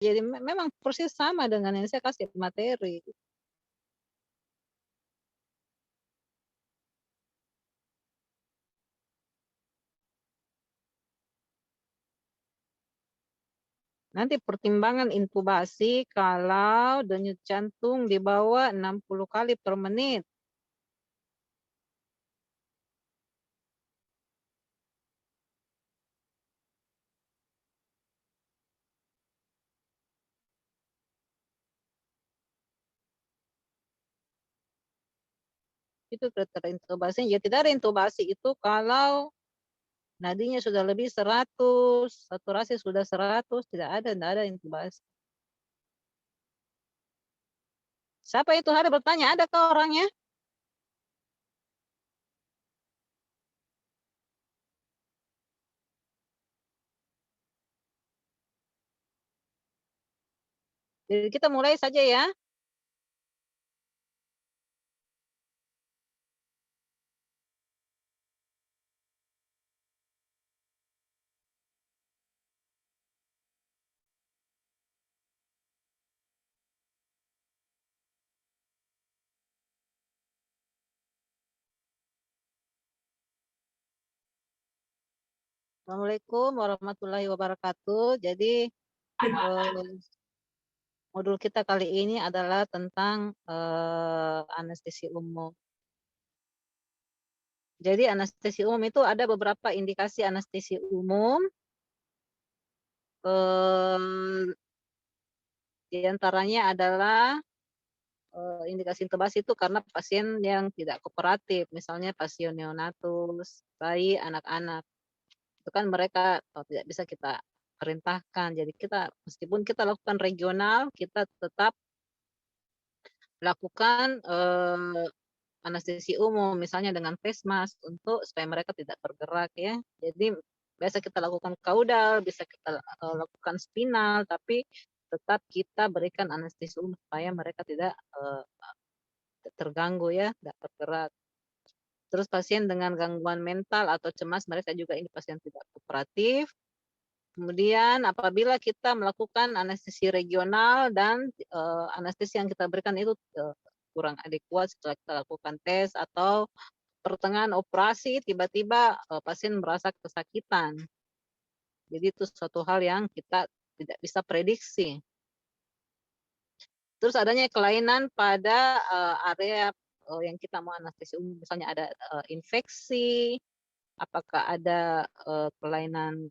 Jadi memang persis sama dengan yang saya kasih materi. Nanti pertimbangan intubasi kalau denyut jantung di bawah 60 kali per menit. Itu kriteria intubasi. Ya tidak ada intubasi itu kalau nadinya sudah lebih 100, saturasi sudah 100, tidak ada intubasi. Siapa itu ada bertanya, ada ke orangnya? Jadi kita mulai saja ya. Assalamualaikum warahmatullahi wabarakatuh. Jadi modul kita kali ini adalah tentang anestesi umum. Jadi anestesi umum itu ada beberapa indikasi anestesi umum. Di antaranya adalah indikasi intubasi itu karena pasien yang tidak kooperatif, misalnya pasien neonatus, bayi, anak-anak. Itu kan mereka tidak bisa kita perintahkan. Jadi kita meskipun kita lakukan regional, kita tetap lakukan anestesi umum, misalnya dengan face mask untuk supaya mereka tidak bergerak ya. Jadi biasa kita lakukan kaudal, bisa kita lakukan spinal, tapi tetap kita berikan anestesi umum supaya mereka tidak terganggu ya, tidak bergerak. Terus pasien dengan gangguan mental atau cemas, mereka juga ini pasien tidak kooperatif. Kemudian apabila kita melakukan anestesi regional dan anestesi yang kita berikan itu kurang adekuat setelah kita lakukan tes atau pertengahan operasi tiba-tiba pasien merasa kesakitan. Jadi itu suatu hal yang kita tidak bisa prediksi. Terus adanya kelainan pada area yang kita mau anestesi umum, misalnya ada infeksi, apakah ada kelainan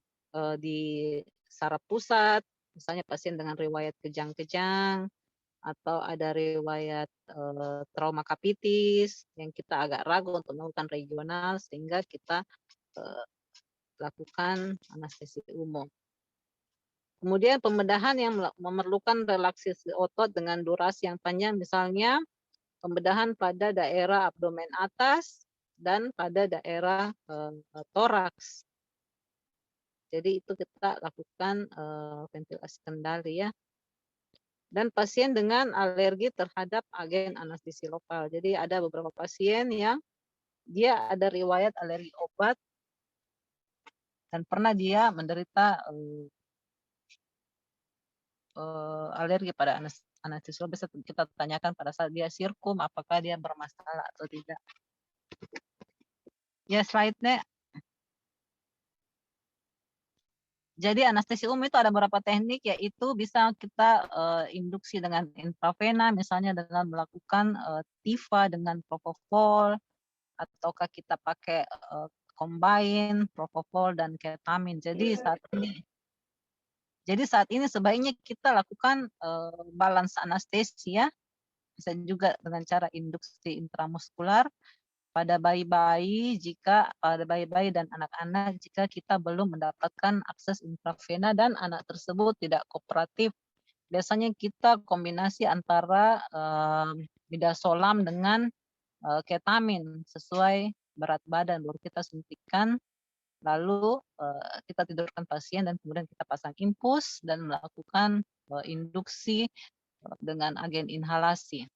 di saraf pusat, misalnya pasien dengan riwayat kejang-kejang, atau ada riwayat trauma kapitis yang kita agak ragu untuk melakukan regional sehingga kita lakukan anestesi umum. Kemudian pembedahan yang memerlukan relaksasi otot dengan durasi yang panjang, misalnya pembedahan pada daerah abdomen atas dan pada daerah toraks. Jadi itu kita lakukan ventilasi kendali ya. Dan pasien dengan alergi terhadap agen anestesi lokal. Jadi ada beberapa pasien yang dia ada riwayat alergi obat dan pernah dia menderita alergi pada anestesi lokal. Bisa kita tanyakan pada saat dia sirkum apakah dia bermasalah atau tidak. Ya slide-nya. Jadi anestesi umum itu ada beberapa teknik, yaitu bisa kita induksi dengan intravena, misalnya dengan melakukan TIFA dengan propofol, ataukah kita pakai combine propofol dan ketamin. Jadi saat ini sebaiknya kita lakukan balance anestesi ya, bisa juga dengan cara induksi intramuskular pada bayi-bayi dan anak-anak jika kita belum mendapatkan akses intravena dan anak tersebut tidak kooperatif. Biasanya kita kombinasi antara midazolam dengan ketamin sesuai berat badan, baru kita suntikan, lalu kita tidurkan pasien dan kemudian kita pasang infus dan melakukan induksi dengan agen inhalasi.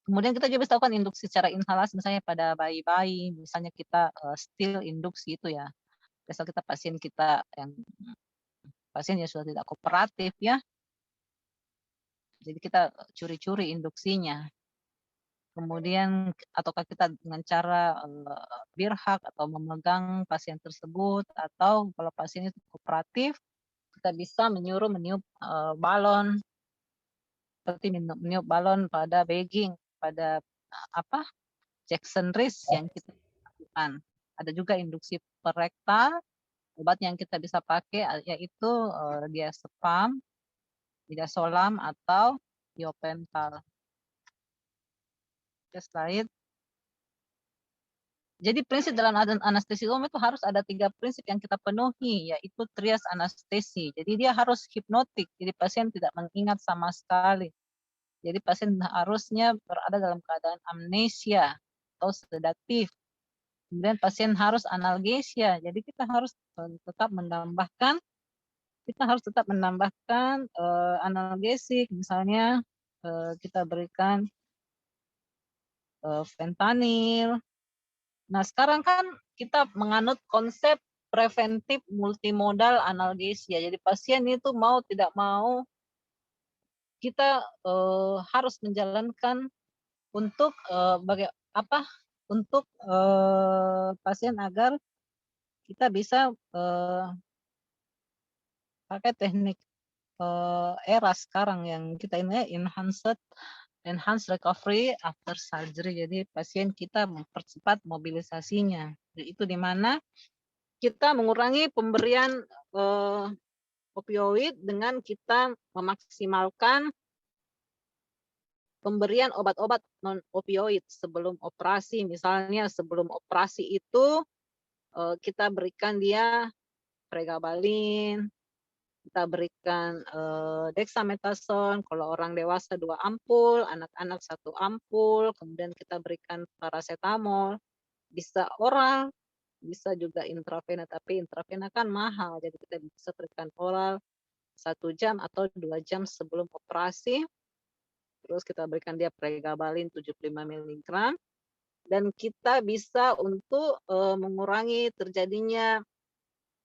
Kemudian kita juga bisa lakukan induksi secara inhalasi, misalnya pada bayi-bayi, misalnya kita still induksi itu ya. Misal kita pasien kita yang pasien ya sudah tidak kooperatif ya. Jadi kita curi-curi induksinya. Kemudian ataukah kita dengan cara, berhak atau memegang pasien tersebut, atau kalau pasien itu kooperatif, kita bisa menyuruh meniup, balon, seperti meniup balon pada bagging, pada, apa, Jackson Rist yang kita lakukan. Ada juga induksi perektal, obat yang kita bisa pakai, yaitu, diazepam, midazolam, atau thiopental. Oke, slide. Jadi prinsip dalam anestesi umum itu harus ada 3 prinsip yang kita penuhi, yaitu trias anestesi. Jadi dia harus hipnotik, jadi pasien tidak mengingat sama sekali. Jadi pasien harusnya berada dalam keadaan amnesia atau sedatif. Kemudian pasien harus analgesia, jadi kita harus tetap menambahkan analgesik, misalnya kita berikan fentanyl. Nah, sekarang kan kita menganut konsep preventif multimodal analgesia. Jadi pasien itu mau tidak mau kita harus menjalankan untuk untuk pasien agar kita bisa pakai teknik era sekarang yang kita ini ya, enhanced recovery after surgery. Jadi pasien kita mempercepat mobilisasinya. Itu di mana kita mengurangi pemberian opioid dengan kita memaksimalkan pemberian obat-obat non opioid sebelum operasi. Misalnya sebelum operasi itu kita berikan dia pregabalin, kita berikan dexamethasone, kalau orang dewasa 2 ampul, anak-anak 1 ampul, kemudian kita berikan paracetamol, bisa oral, bisa juga intravena, tapi intravena kan mahal, jadi kita bisa berikan oral 1 jam atau 2 jam sebelum operasi. Terus kita berikan dia pregabalin 75 miligram, dan kita bisa untuk mengurangi terjadinya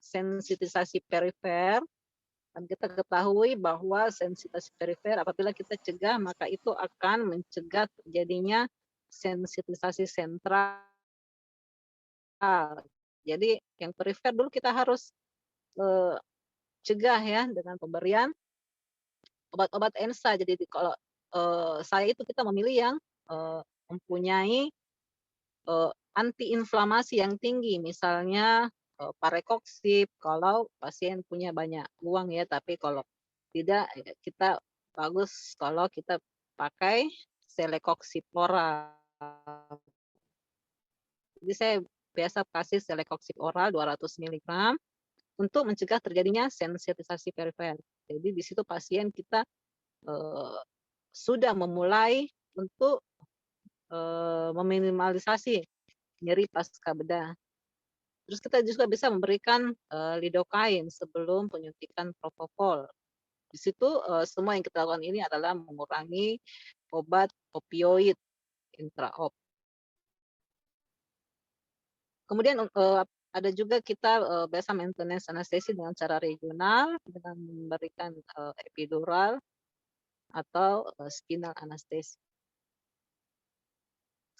sensitisasi perifer. Dan kita ketahui bahwa sensitisasi perifer apabila kita cegah, maka itu akan mencegah terjadinya sensitisasi sentral. Jadi yang perifer dulu kita harus cegah ya dengan pemberian obat-obat ENSA. Jadi kalau saya itu kita memilih yang mempunyai antiinflamasi yang tinggi, misalnya Parekoxib kalau pasien punya banyak uang ya, tapi kalau tidak ya kita bagus kalau kita pakai Celecoxib oral. Jadi saya biasa kasih Celecoxib oral 200 miligram untuk mencegah terjadinya sensitisasi perifer. Jadi di situ pasien kita sudah memulai untuk meminimalisasi nyeri pasca bedah. Terus kita juga bisa memberikan lidocaine sebelum penyuntikan propofol. Di situ semua yang kita lakukan ini adalah mengurangi obat opioid intraop. Kemudian ada juga kita biasa maintenance anestesi dengan cara regional dengan memberikan epidural atau spinal anestesi.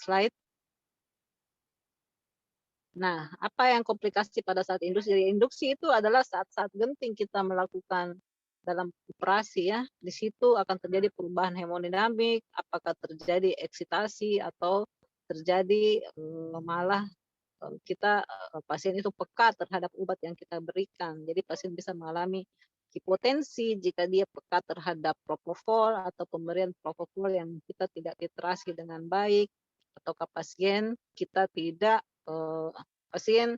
Slide. Nah, apa yang komplikasi pada saat induksi? Jadi induksi itu adalah saat-saat genting kita melakukan dalam operasi ya. Di situ akan terjadi perubahan hemodinamik, apakah terjadi eksitasi atau terjadi malah kita pasien itu peka terhadap obat yang kita berikan. Jadi pasien bisa mengalami hipotensi jika dia peka terhadap propofol atau pemberian propofol yang kita tidak literasi dengan baik, ataukah pasien kita tidak pasien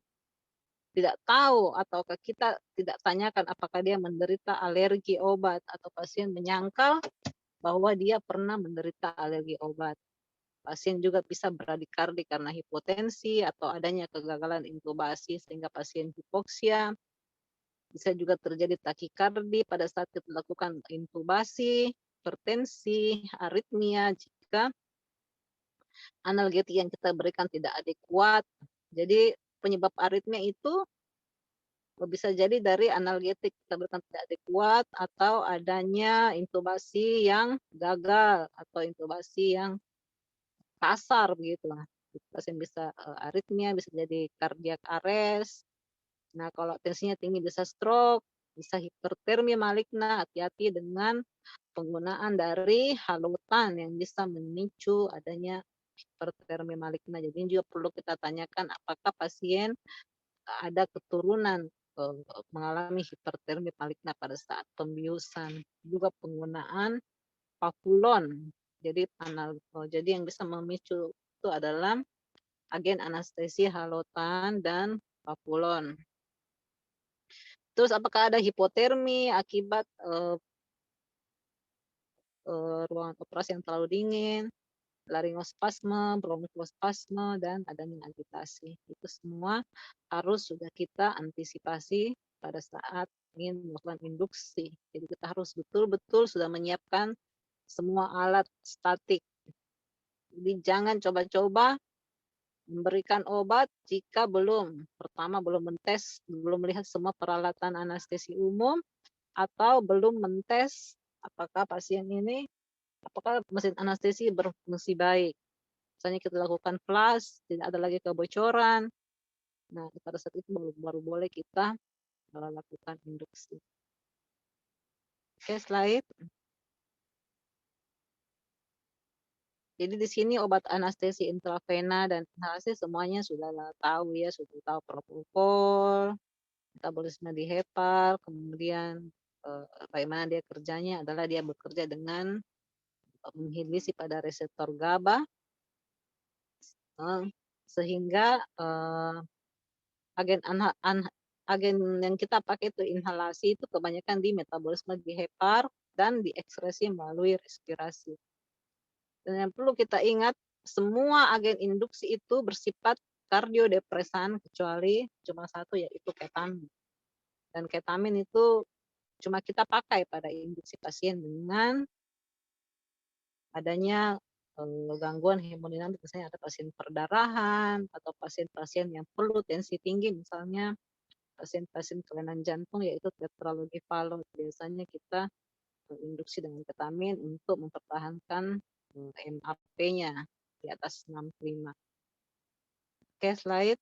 tidak tahu ataukah kita tidak tanyakan apakah dia menderita alergi obat, atau pasien menyangkal bahwa dia pernah menderita alergi obat. Pasien juga bisa bradikardi karena hipotensi atau adanya kegagalan intubasi sehingga pasien hipoksia. Bisa juga terjadi takikardi pada saat kita lakukan intubasi, hipertensi, aritmia jika analgetik yang kita berikan tidak adekuat. Jadi penyebab aritmia itu Bisa jadi dari analgetik kita berikan tidak adekuat atau adanya intubasi yang gagal atau intubasi yang kasar begitulah. Pasien bisa, aritmia, bisa jadi cardiac arrest. Nah, kalau tensinya tinggi bisa stroke, bisa hipertermia maligna, hati-hati dengan penggunaan dari halotan yang bisa memicu adanya hipertermia maligna. Jadi ini juga perlu kita tanyakan apakah pasien ada keturunan mengalami hipertermia maligna pada saat pembiusan. Juga penggunaan pavulon. Jadi yang bisa memicu itu adalah agen anestesi halotan dan pavulon. Terus apakah ada hipotermi akibat ruangan operasi yang terlalu dingin, laryngospasme, bronkospasme, dan adanya agitasi. Itu semua harus sudah kita antisipasi pada saat ingin melakukan induksi. Jadi kita harus betul-betul sudah menyiapkan semua alat statik. Jadi jangan coba-coba memberikan obat jika pertama belum belum melihat semua peralatan anestesi umum, atau belum mentes apakah pasien ini, apakah mesin anestesi berfungsi baik. Misalnya kita lakukan flush, tidak ada lagi kebocoran. Nah, pada saat itu baru boleh kita lakukan induksi. Oke, slide. Jadi di sini obat anestesi intravena dan inhalasi semuanya sudah tahu ya, sudah tahu propofol, metabolisme di hepar, kemudian bagaimana dia kerjanya adalah dia bekerja dengan menghilisi pada reseptor GABA, sehingga agen yang kita pakai itu inhalasi itu kebanyakan di metabolisme di hepar dan diekskresi melalui respirasi. Dan yang perlu kita ingat, semua agen induksi itu bersifat kardiodepresan kecuali cuma satu, yaitu ketamin. Dan ketamin itu cuma kita pakai pada induksi pasien dengan adanya gangguan hemodinamik, misalnya ada pasien perdarahan atau pasien-pasien yang perlu tensi tinggi, misalnya pasien-pasien kelainan jantung yaitu tetralogi Fallot. Biasanya kita induksi dengan ketamin untuk mempertahankan MAP-nya di atas 65. Oke, slide.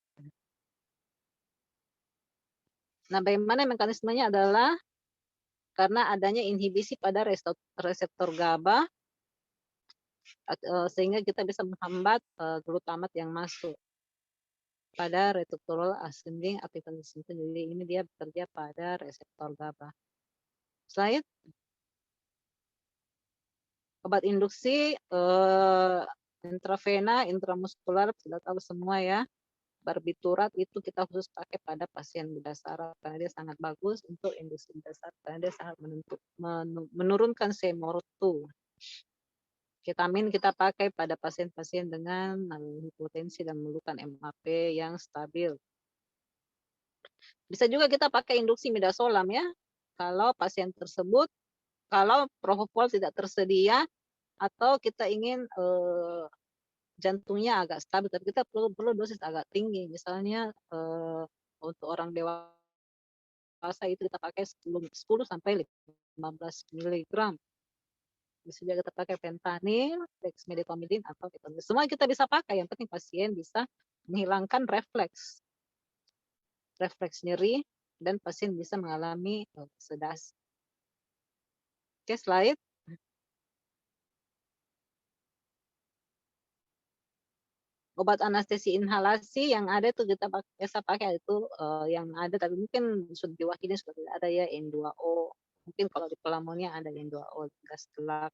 Nah, bagaimana mekanismenya adalah karena adanya inhibisi pada reseptor GABA, sehingga kita bisa menghambat glutamat yang masuk pada reticulol ascending activation syndrome. Jadi ini dia bekerja pada reseptor GABA. Slide. Obat induksi intravena, intramuskular sudah tahu semua ya. Barbiturat itu kita khusus pakai pada pasien bedah saraf karena dia sangat bagus untuk induksi bedah saraf karena dia sangat menurunkan SMOR2. Ketamin kita pakai pada pasien-pasien dengan hipotensi dan memerlukan MAP yang stabil. Bisa juga kita pakai induksi midazolam ya. Kalau pasien tersebut, kalau propofol tidak tersedia atau kita ingin jantungnya agak stabil, tapi kita perlu dosis agak tinggi. Misalnya untuk orang dewasa itu kita pakai 10 sampai 15 mg. Bisa juga kita pakai fentanyl, dexmedetomidine atau ketamine. Semua kita bisa pakai, yang penting pasien bisa menghilangkan refleks nyeri dan pasien bisa mengalami sedasi. Oke, slide. Obat anestesi inhalasi yang ada itu kita biasa pakai itu yang ada, tapi mungkin sudah diwakili sudah tidak ada ya, N2O. Mungkin kalau di pelamonnya ada N2O, gas gelap.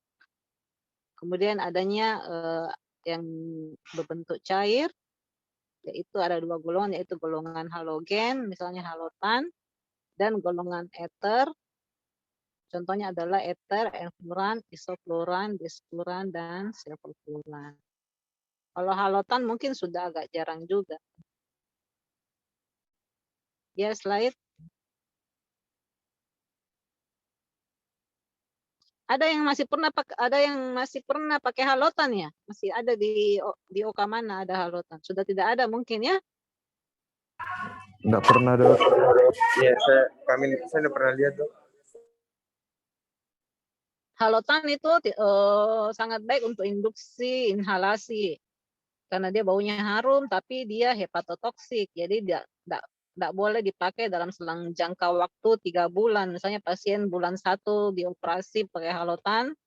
Kemudian adanya yang berbentuk cair, yaitu ada 2 golongan, yaitu golongan halogen, misalnya halotan, dan golongan ether. Contohnya adalah ether, enfluoran, isofluoran, disfluoran, dan sevofluoran. Kalau halotan mungkin sudah agak jarang juga. Ya, slide. Ada yang masih pernah pakai halotan ya? Masih ada di Oka mana ada halotan? Sudah tidak ada mungkin ya? Nggak pernah, Dok. Iya, saya udah pernah lihat, Dok. Halotan itu sangat baik untuk induksi inhalasi karena dia baunya harum tapi dia hepatotoksik. Jadi tidak boleh dipakai dalam selang jangka waktu 3 bulan. Misalnya pasien bulan 1 dioperasi pakai halotan,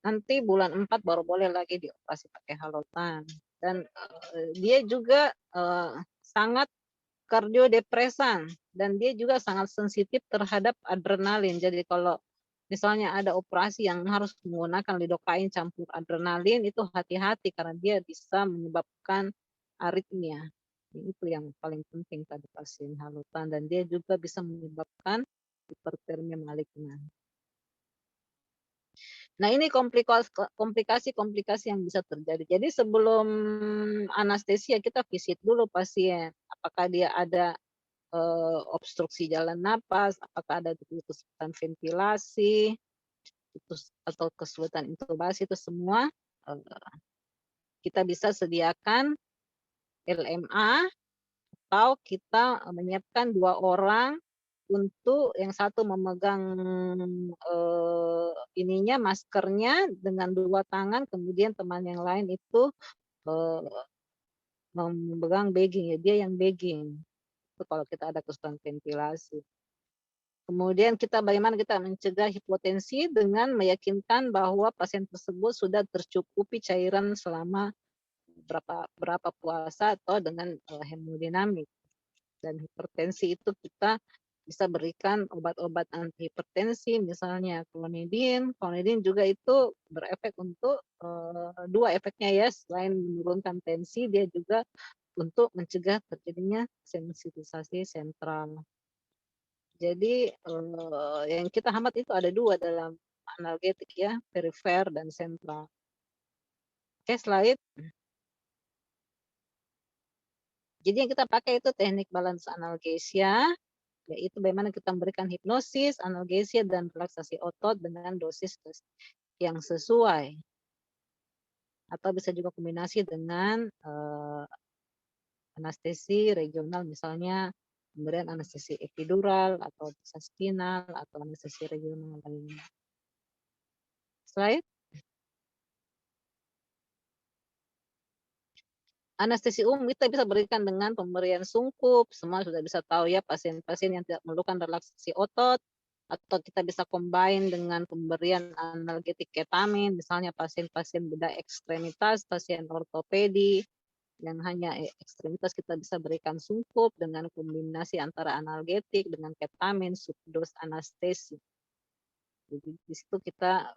nanti bulan 4 baru boleh lagi dioperasi pakai halotan. Dan dia juga sangat kardiodepresan dan dia juga sangat sensitif terhadap adrenalin. Jadi kalau misalnya ada operasi yang harus menggunakan lidokain campur adrenalin, itu hati-hati karena dia bisa menyebabkan aritmia. Itu yang paling penting pada pasien halotan dan dia juga bisa menyebabkan hipertermia malignan. Nah, ini komplikasi-komplikasi yang bisa terjadi. Jadi sebelum anestesia kita visit dulu pasien, apakah dia ada obstruksi jalan napas, apakah ada kesulitan ventilasi, atau kesulitan intubasi, itu semua kita bisa sediakan LMA atau kita menyiapkan 2 orang untuk yang satu memegang maskernya dengan 2 tangan, kemudian teman yang lain itu memegang bagging, ya dia yang bagging. Itu kalau kita ada kesulitan ventilasi. Kemudian bagaimana kita mencegah hipotensi dengan meyakinkan bahwa pasien tersebut sudah tercukupi cairan selama berapa puasa atau dengan hemodinamik. Dan hipertensi itu kita bisa berikan obat-obat antihipertensi, misalnya klonidin. Klonidin juga itu berefek untuk 2 efeknya ya, selain menurunkan tensi, dia juga untuk mencegah terjadinya sensitisasi sentral. Jadi yang kita hambat itu ada 2 dalam analgetik ya, perifer dan sentral. Oke, slide. Jadi yang kita pakai itu teknik balance analgesia, yaitu bagaimana kita memberikan hipnosis, analgesia, dan relaksasi otot dengan dosis yang sesuai. Atau bisa juga kombinasi dengan anestesi regional, misalnya pemberian anestesi epidural atau bisa spinal atau anestesi regional lainnya. Slide. Anestesi umum kita bisa berikan dengan pemberian sungkup, semua sudah bisa tahu ya, pasien-pasien yang tidak memerlukan relaksasi otot, atau kita bisa combine dengan pemberian analgetik ketamin, misalnya pasien-pasien bedah ekstremitas, pasien ortopedi, yang hanya ekstremitas kita bisa berikan sungkup dengan kombinasi antara analgetik dengan ketamin, subdos anestesi. Jadi di situ kita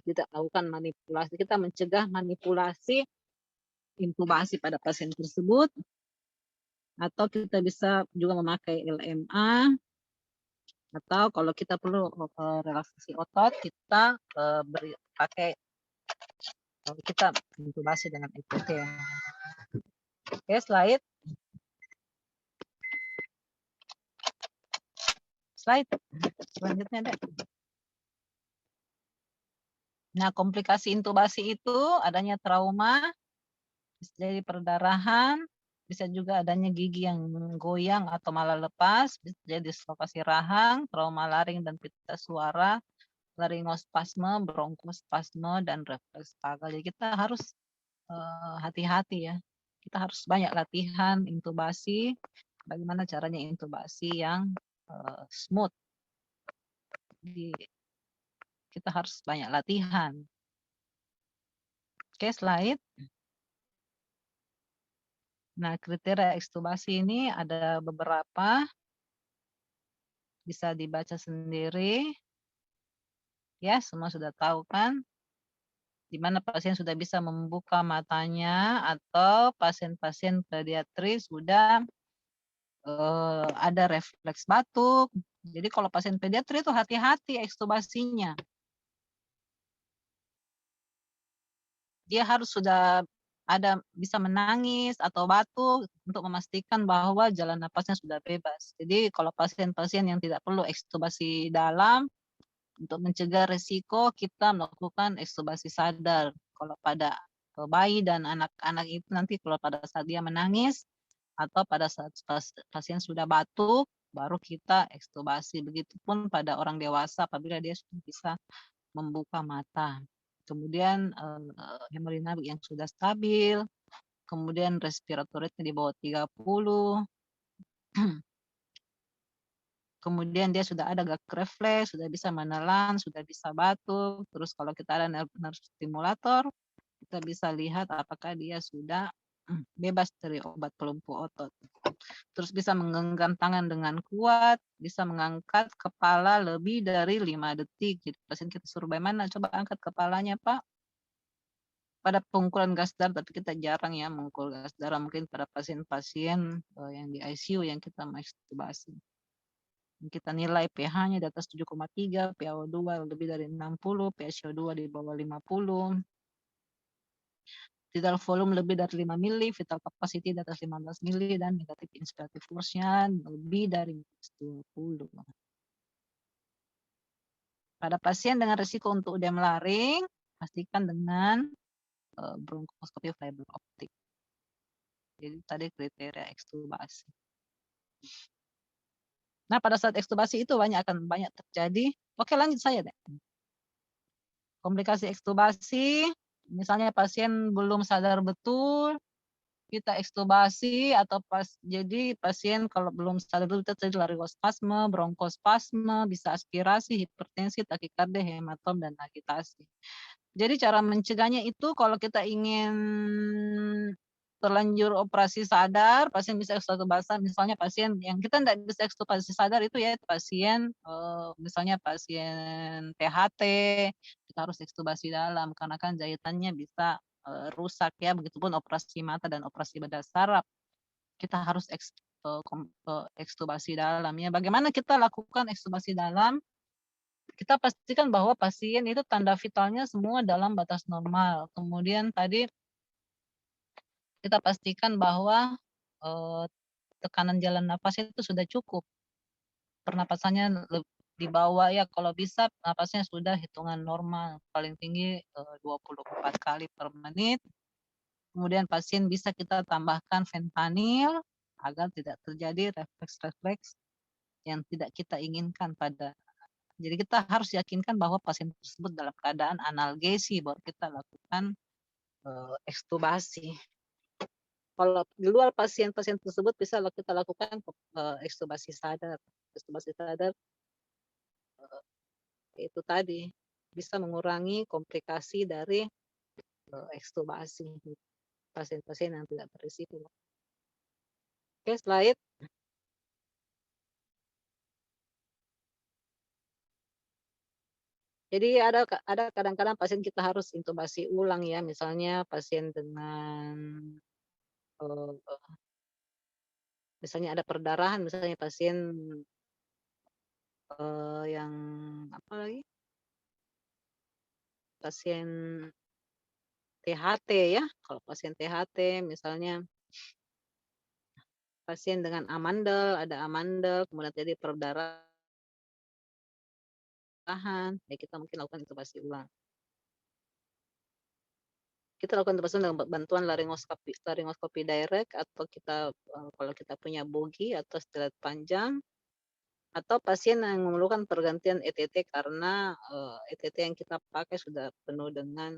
tidak melakukan manipulasi, kita mencegah manipulasi intubasi pada pasien tersebut, atau kita bisa juga memakai LMA, atau kalau kita perlu relaksasi otot, kita kita intubasi dengan EPT. Oke, slide. Slide selanjutnya deh. Nah, komplikasi intubasi itu adanya trauma, bisa jadi perdarahan, bisa juga adanya gigi yang goyang atau malah lepas, bisa jadi dislokasi rahang, trauma laring dan pita suara, laringospasme, bronkospasme, dan refleks vagal. Jadi kita harus hati-hati ya. Kita harus banyak latihan intubasi, bagaimana caranya intubasi yang smooth. Jadi kita harus banyak latihan. Oke, slide. Nah, kriteria ekstubasi ini ada beberapa, bisa dibaca sendiri. Ya, semua sudah tahu kan? Di mana pasien sudah bisa membuka matanya atau pasien-pasien pediatris sudah ada refleks batuk. Jadi kalau pasien pediatri itu hati-hati ekstubasinya. Dia harus sudah bisa menangis atau batuk untuk memastikan bahwa jalan napasnya sudah bebas. Jadi kalau pasien-pasien yang tidak perlu ekstubasi dalam, untuk mencegah resiko kita melakukan ekstubasi sadar. Kalau pada bayi dan anak-anak itu nanti kalau pada saat dia menangis, atau pada saat pasien sudah batuk, baru kita ekstubasi. Begitupun pada orang dewasa apabila dia sudah bisa membuka mata. Kemudian, hemodinamik yang sudah stabil, kemudian respiratory rate di bawah 30, kemudian dia sudah ada gag refleks, sudah bisa menelan, sudah bisa batuk, terus kalau kita ada nerve stimulator, kita bisa lihat apakah dia sudah bebas dari obat pelumpuh otot. Terus bisa menggenggam tangan dengan kuat, bisa mengangkat kepala lebih dari 5 detik. Jadi pasien kita suruh bagaimana, "Coba angkat kepalanya, Pak." Pada pengumpulan gas darah, tapi kita jarang ya mengukur gas darah, mungkin pada pasien-pasien, yang di ICU yang kita masturbasi. Kita nilai pH-nya di atas 7,3, PaO2 lebih dari 60, PaCO2 di bawah 50. Vital volume lebih dari 5 mili, vital capacity di atas 15 mili, dan negatif inspirative force-nya lebih dari -20. Pada pasien dengan risiko untuk udem laring, pastikan dengan bronkoskopi fiber optik. Jadi tadi kriteria ekstubasi. Nah, pada saat ekstubasi itu akan banyak terjadi. Oke, lanjut saya deh. Komplikasi ekstubasi, misalnya pasien belum sadar betul, kita ekstubasi atau jadi pasien kalau belum sadar betul terjadi laryngospasme, bronkospasme, bisa aspirasi, hipertensi, takikardia, hematom, dan agitasi. Jadi cara mencegahnya itu kalau kita ingin terlanjur operasi sadar, pasien bisa ekstubasi, misalnya pasien yang kita tidak bisa ekstubasi sadar itu ya pasien, misalnya pasien THT, kita harus ekstubasi dalam karena kan jahitannya bisa, rusak ya, begitupun operasi mata dan operasi bedah saraf, kita harus ekstubasi dalam ya. Bagaimana kita lakukan ekstubasi dalam? Kita pastikan bahwa pasien itu tanda vitalnya semua dalam batas normal. Kemudian tadi kita pastikan bahwa, tekanan jalan napas itu sudah cukup. Pernapasannya di bawah ya, kalau bisa napasnya sudah hitungan normal, paling tinggi, 24 kali per menit. Kemudian pasien bisa kita tambahkan fentanyl agar tidak terjadi refleks-refleks yang tidak kita inginkan jadi kita harus yakinkan bahwa pasien tersebut dalam keadaan analgesi baru kita lakukan, ekstubasi. Kalau di luar pasien-pasien tersebut bisa kita lakukan, ekstubasi sadar. Ekstubasi sadar, itu tadi, bisa mengurangi komplikasi dari, ekstubasi pasien-pasien yang tidak berisiko. Oke, slide. Jadi ada kadang-kadang pasien kita harus intubasi ulang ya, misalnya pasien dengan, eee, misalnya ada perdarahan, misalnya pasien, yang apa lagi, pasien THT ya, kalau pasien THT misalnya pasien dengan amandel, ada amandel, kemudian terjadi perdarahan, ya kita mungkin lakukan intubasi ulang. Kita lakukan intubasi dengan bantuan laryngoskopi direct atau kita, kalau kita punya bogi atau stilet panjang, atau pasien yang memerlukan pergantian ETT karena, ETT yang kita pakai sudah penuh dengan,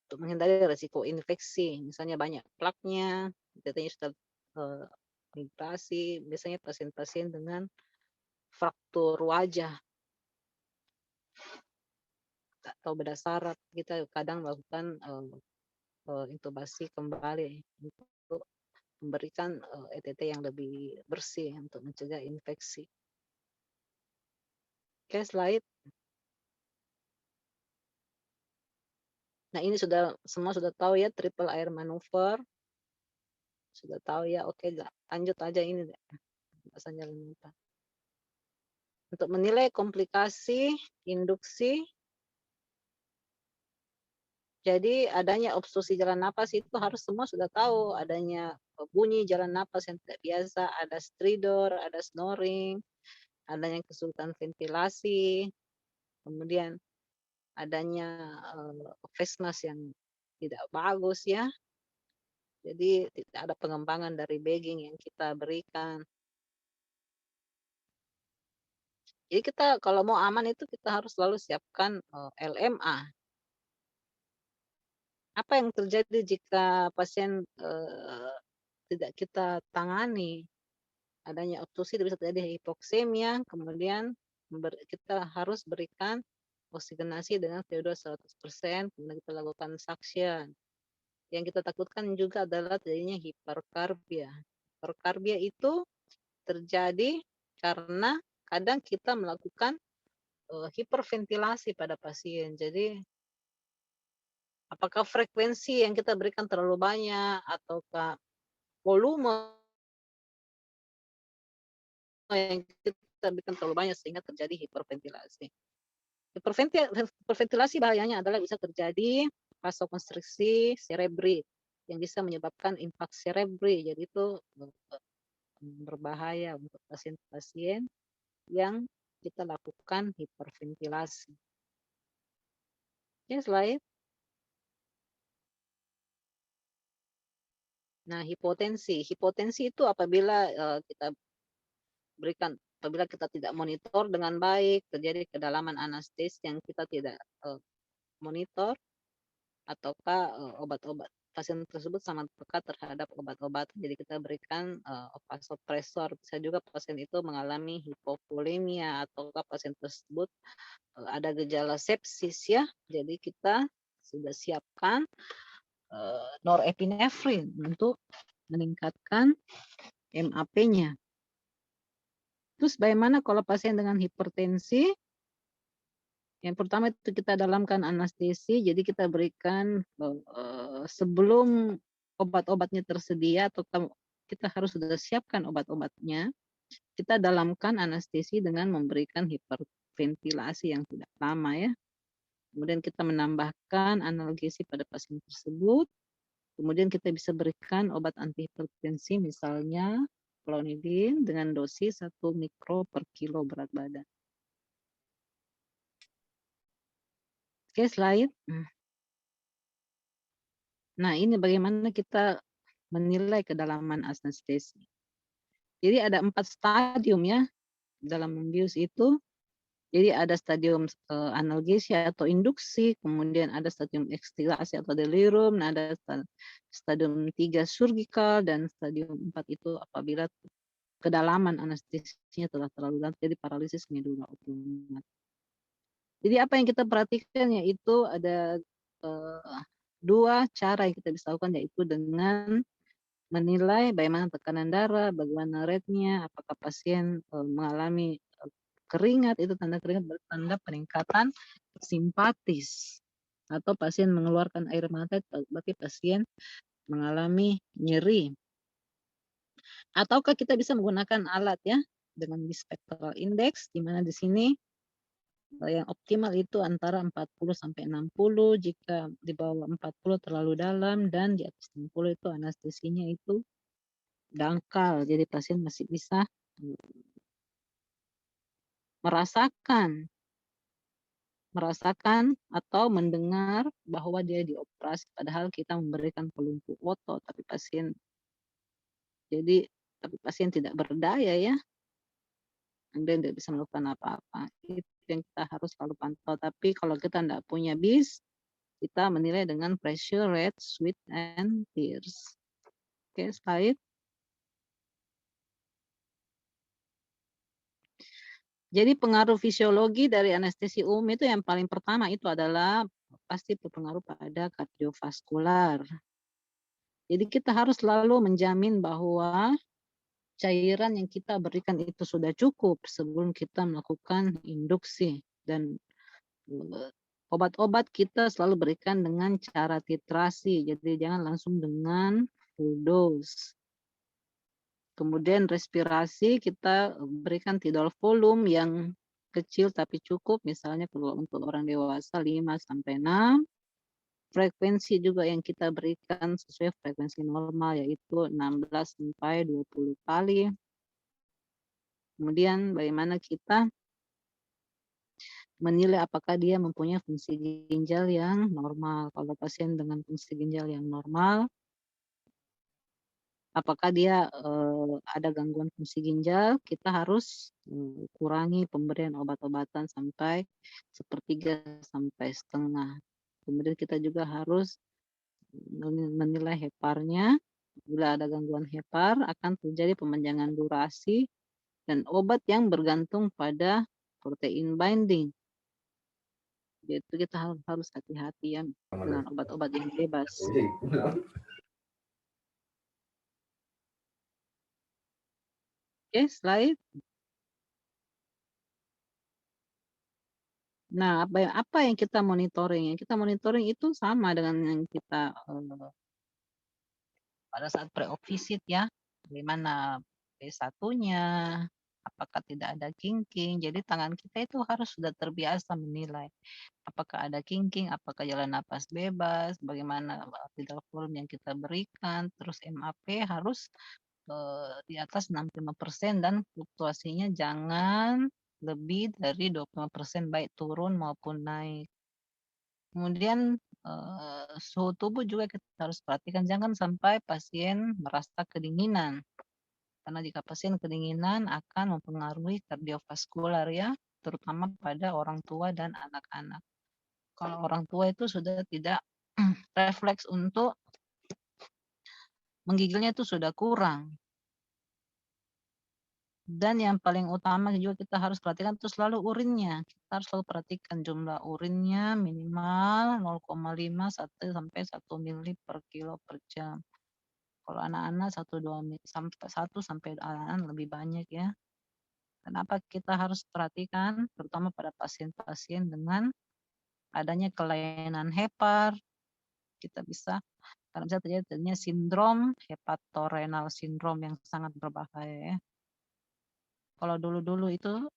untuk menghindari resiko infeksi, misalnya banyak plaknya, ETT-nya sudah, eee, migrasi, biasanya pasien-pasien dengan fraktur wajah atau bedah saraf, kita kadang melakukan, intubasi kembali untuk memberikan, ETT yang lebih bersih untuk mencegah infeksi. Oke, slide. Nah, ini semua sudah tahu ya triple air maneuver, sudah tahu ya, oke lanjut aja ini deh, pembahasan jalan napas. Untuk menilai komplikasi induksi, jadi adanya obstruksi jalan napas itu harus semua sudah tahu, adanya bunyi jalan napas yang tidak biasa, ada stridor, ada snoring, adanya kesulitan ventilasi, kemudian adanya, face mask yang tidak bagus ya. Jadi tidak ada pengembangan dari bagging yang kita berikan. Jadi kita kalau mau aman itu kita harus selalu siapkan, LMA. Apa yang terjadi jika pasien, tidak kita tangani? Adanya obstruksi bisa terjadi hipoksemia, kemudian kita harus berikan oksigenasi dengan VO2 100%, kemudian kita lakukan suction. Yang kita takutkan juga adalah terjadinya hiperkarbia. Hiperkarbia itu terjadi karena kadang kita melakukan, hiperventilasi pada pasien. Jadi, apakah frekuensi yang kita berikan terlalu banyak ataukah volume yang kita berikan terlalu banyak sehingga terjadi hiperventilasi. Hiperventilasi bahayanya adalah bisa terjadi vasokonstriksi cerebri yang bisa menyebabkan infarksi cerebri. Jadi itu berbahaya untuk pasien-pasien yang kita lakukan hiperventilasi. Oke, slide. Nah, hipotensi. Hipotensi itu apabila apabila kita tidak monitor dengan baik, terjadi kedalaman anestesi yang kita tidak monitor, ataukah obat-obat pasien tersebut sangat peka terhadap obat-obatan, jadi kita berikan vasopresor. Bisa juga pasien itu mengalami hipovolemia ataukah pasien tersebut ada gejala sepsis ya. Jadi kita sudah siapkan norepinefrin untuk meningkatkan MAP-nya. Terus bagaimana kalau pasien dengan hipertensi? Yang pertama itu kita dalamkan anestesi, jadi kita berikan sebelum obat-obatnya tersedia atau kita harus sudah siapkan obat-obatnya, kita dalamkan anestesi dengan memberikan hiperventilasi yang tidak lama ya. Kemudian kita menambahkan analgesi pada pasien tersebut. Kemudian kita bisa berikan obat antihipertensi misalnya clonidine dengan dosis 1 mikro per kilo berat badan. Oke, slide. Nah, ini bagaimana kita menilai kedalaman anestesi. Jadi ada 4 stadium ya dalam membius itu. Jadi ada stadium analgesia atau induksi, kemudian ada stadium ekstilasi atau delirium, nah ada stadium 3 surgical, dan stadium 4 itu apabila kedalaman anestesinya telah terlalu dalam, jadi paralisis medula oblongata. Jadi apa yang kita perhatikan yaitu ada 2 cara yang kita bisa lakukan, yaitu dengan menilai bagaimana tekanan darah, bagaimana rate-nya, apakah pasien mengalami keringat, itu tanda keringat bertanda peningkatan simpatis. Atau pasien mengeluarkan air mata, berarti pasien mengalami nyeri. Ataukah kita bisa menggunakan alat ya, dengan bispectoral index, di mana di sini yang optimal itu antara 40 sampai 60, jika di bawah 40 terlalu dalam, dan di atas 60 itu anestesinya itu dangkal, jadi pasien masih bisa merasakan atau mendengar bahwa dia dioperasi, padahal kita memberikan pelumpuh otot, tapi pasien tidak berdaya ya, dan tidak bisa melakukan apa-apa. Itu yang kita harus selalu pantau. Tapi kalau kita tidak punya BIS, kita menilai dengan pressure, rate, sweat, and tears. Oke, slide. Jadi pengaruh fisiologi dari anestesi umum itu yang paling pertama itu adalah pasti berpengaruh pada kardiovaskular. Jadi kita harus selalu menjamin bahwa cairan yang kita berikan itu sudah cukup sebelum kita melakukan induksi, dan obat-obat kita selalu berikan dengan cara titrasi, jadi jangan langsung dengan full dose. Kemudian respirasi kita berikan tidal volume yang kecil tapi cukup, misalnya kalau untuk orang dewasa 5 sampai 6. Frekuensi juga yang kita berikan sesuai frekuensi normal, yaitu 16 sampai 20 kali. Kemudian bagaimana kita menilai apakah dia mempunyai fungsi ginjal yang normal. Kalau pasien dengan fungsi ginjal yang normal, apakah dia, ada gangguan fungsi ginjal, kita harus, kurangi pemberian obat-obatan sampai sepertiga sampai setengah. Kemudian kita juga harus menilai heparnya. Bila ada gangguan hepar, akan terjadi pemanjangan durasi dan obat yang bergantung pada protein binding. Yaitu kita harus hati-hati ya dengan obat-obat yang bebas. Oke, slide. Nah, apa yang kita monitoring? Yang kita monitoring itu sama dengan yang kita, pada saat pre-op visit ya, bagaimana B1-nya, apakah tidak ada kinking. Jadi tangan kita itu harus sudah terbiasa menilai, apakah ada kinking, apakah jalan napas bebas, bagaimana tidal volume yang kita berikan, terus MAP harus, di atas 65% dan fluktuasinya jangan lebih dari 25% baik turun maupun naik. Kemudian, suhu tubuh juga kita harus perhatikan, jangan sampai pasien merasa kedinginan. Karena jika pasien kedinginan akan mempengaruhi kardiovaskular ya, terutama pada orang tua dan anak-anak. Kalau orang tua itu sudah tidak refleks untuk menggigilnya itu sudah kurang. Dan yang paling utama juga kita harus perhatikan itu selalu urinnya. Kita harus selalu perhatikan jumlah urinnya minimal 0,5 sampai 1 mili per kilo per jam. Kalau anak-anak 1-2 sampai 1 sampai anak-anak lebih banyak ya. Kenapa kita harus perhatikan terutama pada pasien-pasien dengan adanya kelainan hepar, kita bisa karena bisa terjadi adanya sindrom hepatorenal syndrome yang sangat berbahaya ya. Kalau dulu-dulu itu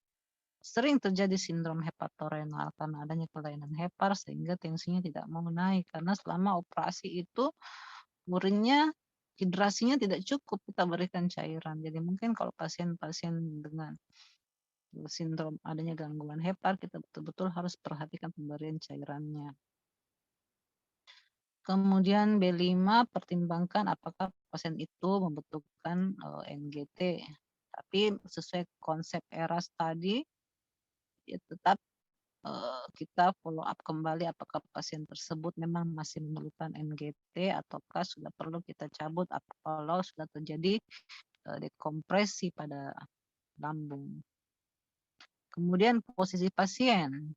sering terjadi sindrom hepatorenal karena adanya kelainan hepar sehingga tensinya tidak mau naik karena selama operasi itu urinnya hidrasinya tidak cukup kita berikan cairan. Jadi mungkin kalau pasien-pasien dengan sindrom adanya gangguan hepar kita betul-betul harus perhatikan pemberian cairannya. Kemudian B5 pertimbangkan apakah pasien itu membutuhkan NGT. Tapi sesuai konsep ERAS tadi ya tetap kita follow up kembali apakah pasien tersebut memang masih memerlukan NGT ataukah sudah perlu kita cabut kalau sudah terjadi dekompresi pada lambung. Kemudian posisi pasien.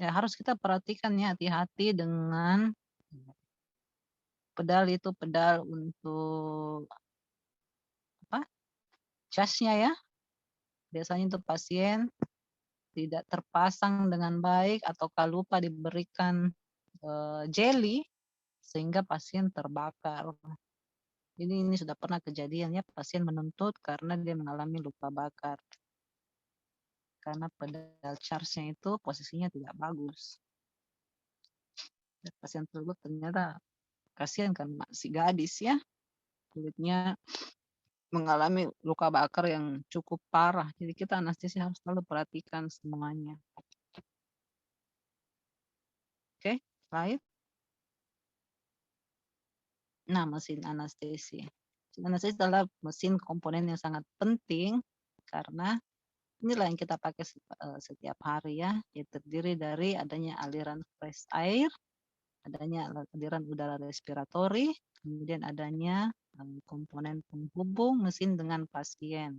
Ya harus kita perhatikan ya hati-hati dengan pedal itu pedal untuk apa? Casnya ya. Biasanya untuk pasien tidak terpasang dengan baik ataukah lupa diberikan jelly sehingga pasien terbakar. Jadi ini sudah pernah kejadian ya pasien menuntut karena dia mengalami luka bakar. Karena pedal charge-nya itu posisinya tidak bagus. Dan pasien tersebut ternyata kasihan kan masih gadis ya. Kulitnya mengalami luka bakar yang cukup parah. Jadi kita anestesi harus selalu perhatikan semuanya. Oke, slide. Nah, mesin anestesi. Mesin anestesi adalah mesin komponen yang sangat penting karena inilah yang kita pakai setiap hari ya. Dia terdiri dari adanya aliran fresh air, adanya aliran udara respiratori, kemudian adanya komponen penghubung mesin dengan pasien.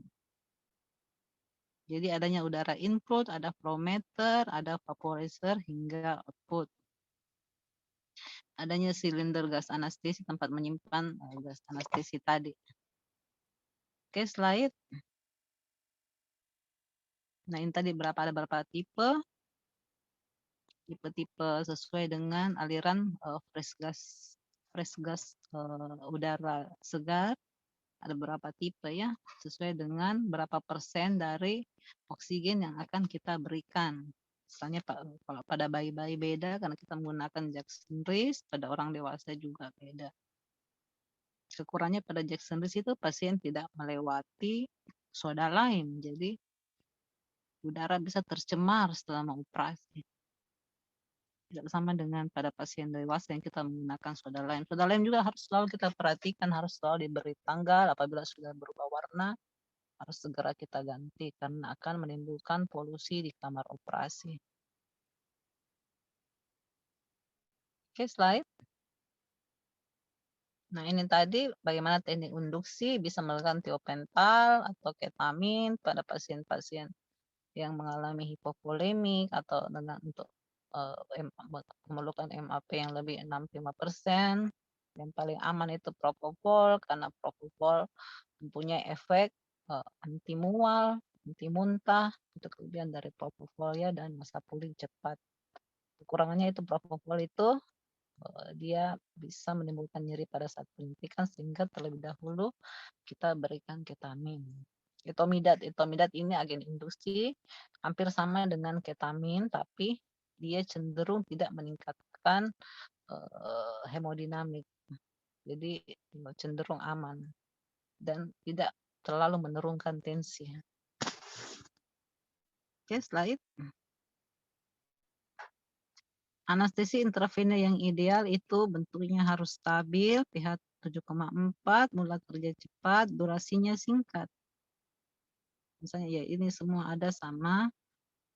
Jadi adanya udara input, ada flow meter, ada vaporizer hingga output. Adanya silinder gas anestesi tempat menyimpan gas anestesi tadi. Oke, slide. Nah, ini tadi ada berapa tipe. Tipe-tipe sesuai dengan aliran fresh gas udara segar. Ada berapa tipe ya, sesuai dengan berapa persen dari oksigen yang akan kita berikan. Misalnya kalau pada bayi-bayi beda karena kita menggunakan Jackson Rees, pada orang dewasa juga beda. Kekurangannya pada Jackson Rees itu pasien tidak melewati soda lime, jadi udara bisa tercemar setelah mengoperasi. Tidak sama dengan pada pasien dewasa yang kita menggunakan soda lem. Soda lem juga harus selalu kita perhatikan, harus selalu diberi tanggal, apabila sudah berubah warna, harus segera kita ganti karena akan menimbulkan polusi di kamar operasi. Oke, slide. Nah, ini tadi bagaimana teknik induksi bisa melakukan tiopental atau ketamin pada pasien-pasien yang mengalami hipovolemik atau dengan untuk memerlukan MAP yang lebih 65%. Yang paling aman itu propofol karena propofol mempunyai efek anti mual, anti muntah, itu kelebihan dari propofol ya, dan masa pulih cepat. Kekurangannya itu propofol itu dia bisa menimbulkan nyeri pada saat penyuntikan sehingga terlebih dahulu kita berikan ketamin. Etomidat ini agen induksi hampir sama dengan ketamin, tapi dia cenderung tidak meningkatkan hemodinamik. Jadi cenderung aman dan tidak terlalu menurunkan tensi. Oke, slide. Anestesi intravena yang ideal itu bentuknya harus stabil, pH 7,4, mula kerja cepat, durasinya singkat. Misalnya ya ini semua ada sama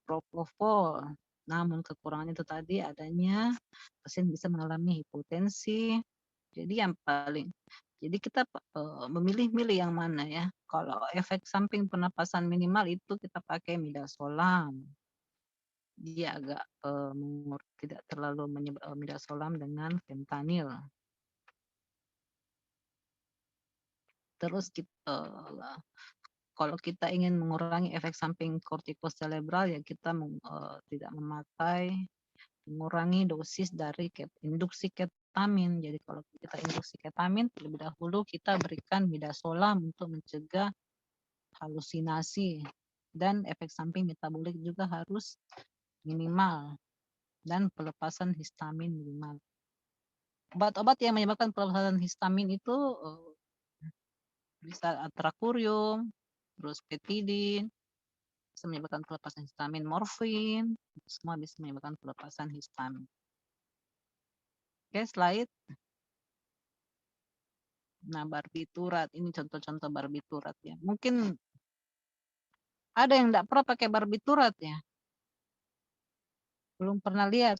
propofol. Namun kekurangannya itu tadi adanya pasien bisa mengalami hipotensi. Jadi kita memilih-milih yang mana ya. Kalau efek samping pernapasan minimal itu kita pakai midazolam. Dia agak tidak terlalu midazolam dengan fentanyl. Terus kalau kita ingin mengurangi efek samping kortikosterebral ya kita tidak mengurangi dosis dari induksi ketamin. Jadi kalau kita induksi ketamin terlebih dahulu kita berikan midazolam untuk mencegah halusinasi, dan efek samping metabolik juga harus minimal dan pelepasan histamin minimal. Obat-obat yang menyebabkan pelepasan histamin itu bisa atrakurium, terus petidin, bisa menyebabkan pelepasan histamin, morfin, semua bisa menyebabkan pelepasan histamin. Oke, slide. Nah, barbiturat, ini contoh-contoh barbiturat ya. Mungkin ada yang tidak pernah pakai barbiturat ya. Belum pernah lihat.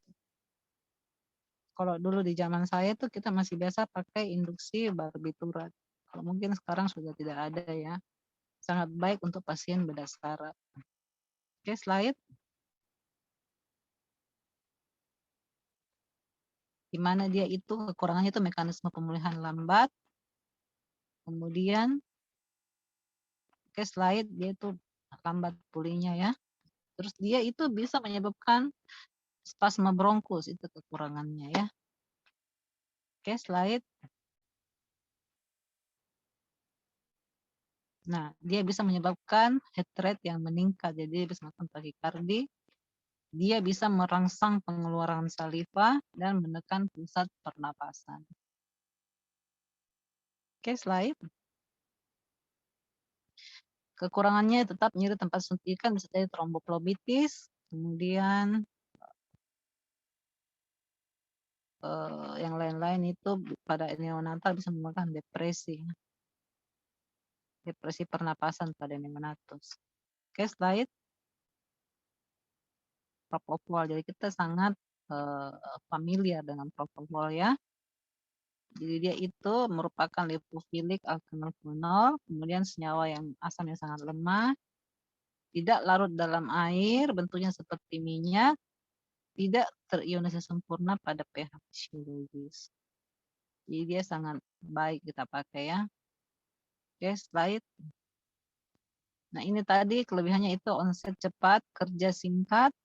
Kalau dulu di zaman saya tuh kita masih biasa pakai induksi barbiturat. Kalau mungkin sekarang sudah tidak ada ya. Sangat baik untuk pasien bedah saraf. Oke, slide. Di mana dia itu kekurangannya itu mekanisme pemulihan lambat. Kemudian oke, slide, dia itu lambat pulihnya ya. Terus dia itu bisa menyebabkan spasme bronkus, itu kekurangannya ya. Oke, slide. Nah, dia bisa menyebabkan heart rate yang meningkat, jadi dia bisa melakukan takikardi. Dia bisa merangsang pengeluaran saliva dan menekan pusat pernapasan. Oke, slide. Kekurangannya tetap nyeri tempat suntikan, bisa jadi tromboflebitis, kemudian yang lain-lain itu pada neonatal bisa menyebabkan depresi. Depresi pernapasan pada neonatus. Oke, slide. Propofol. Jadi kita sangat familiar dengan propofol ya. Jadi dia itu merupakan lipofilik alkanil-fenol, kemudian senyawa yang asam yang sangat lemah, tidak larut dalam air, bentuknya seperti minyak, tidak terionisasi sempurna pada pH fisiologis. Jadi dia sangat baik kita pakai ya. Oke, slide. Nah, ini tadi kelebihannya itu onset cepat, kerja singkat,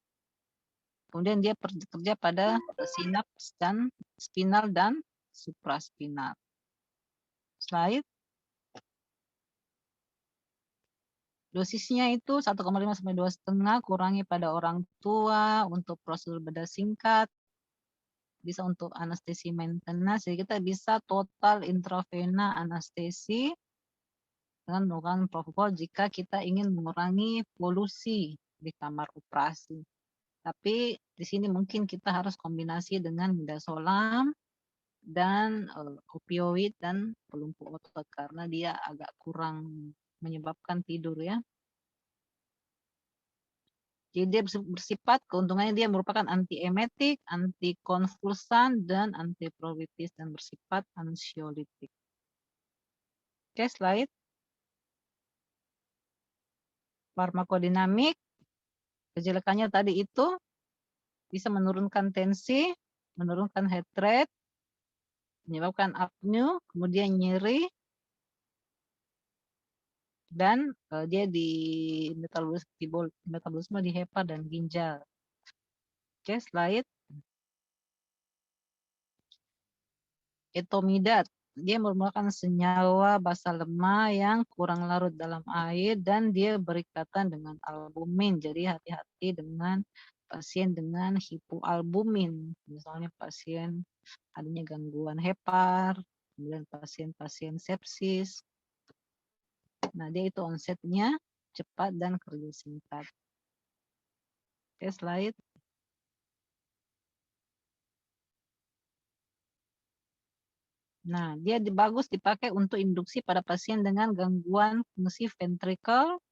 kemudian dia bekerja pada sinaps dan spinal dan supraspinal. Slide. Dosisnya itu 1,5 sampai 2,5, kurangi pada orang tua untuk prosedur bedah singkat, bisa untuk anestesi maintenance. Jadi kita bisa total intravena anestesi dengan menggunakan propofol jika kita ingin mengurangi polusi di kamar operasi. Tapi di sini mungkin kita harus kombinasi dengan midazolam dan opioid dan pelumpuh otot karena dia agak kurang menyebabkan tidur ya. Jadi dia bersifat keuntungannya dia merupakan antiemetik, antikonvulsan dan antipruritis dan bersifat ansiolitik. Oke, slide. Farmakodinamik, kejelekannya tadi itu bisa menurunkan tensi, menurunkan heart rate, menyebabkan apnea, kemudian nyeri, dan dia di metabolisme di hepar dan ginjal. Oke, slide. Etomidat, dia merupakan senyawa basa lemah yang kurang larut dalam air dan dia berikatan dengan albumin. Jadi hati-hati dengan pasien dengan hipoalbumin. Misalnya pasien adanya gangguan hepar, kemudian pasien-pasien sepsis. Nah, dia itu onsetnya cepat dan kerja singkat. Oke, slide. Nah, dia bagus dipakai untuk induksi pada pasien dengan gangguan fungsi ventrikel,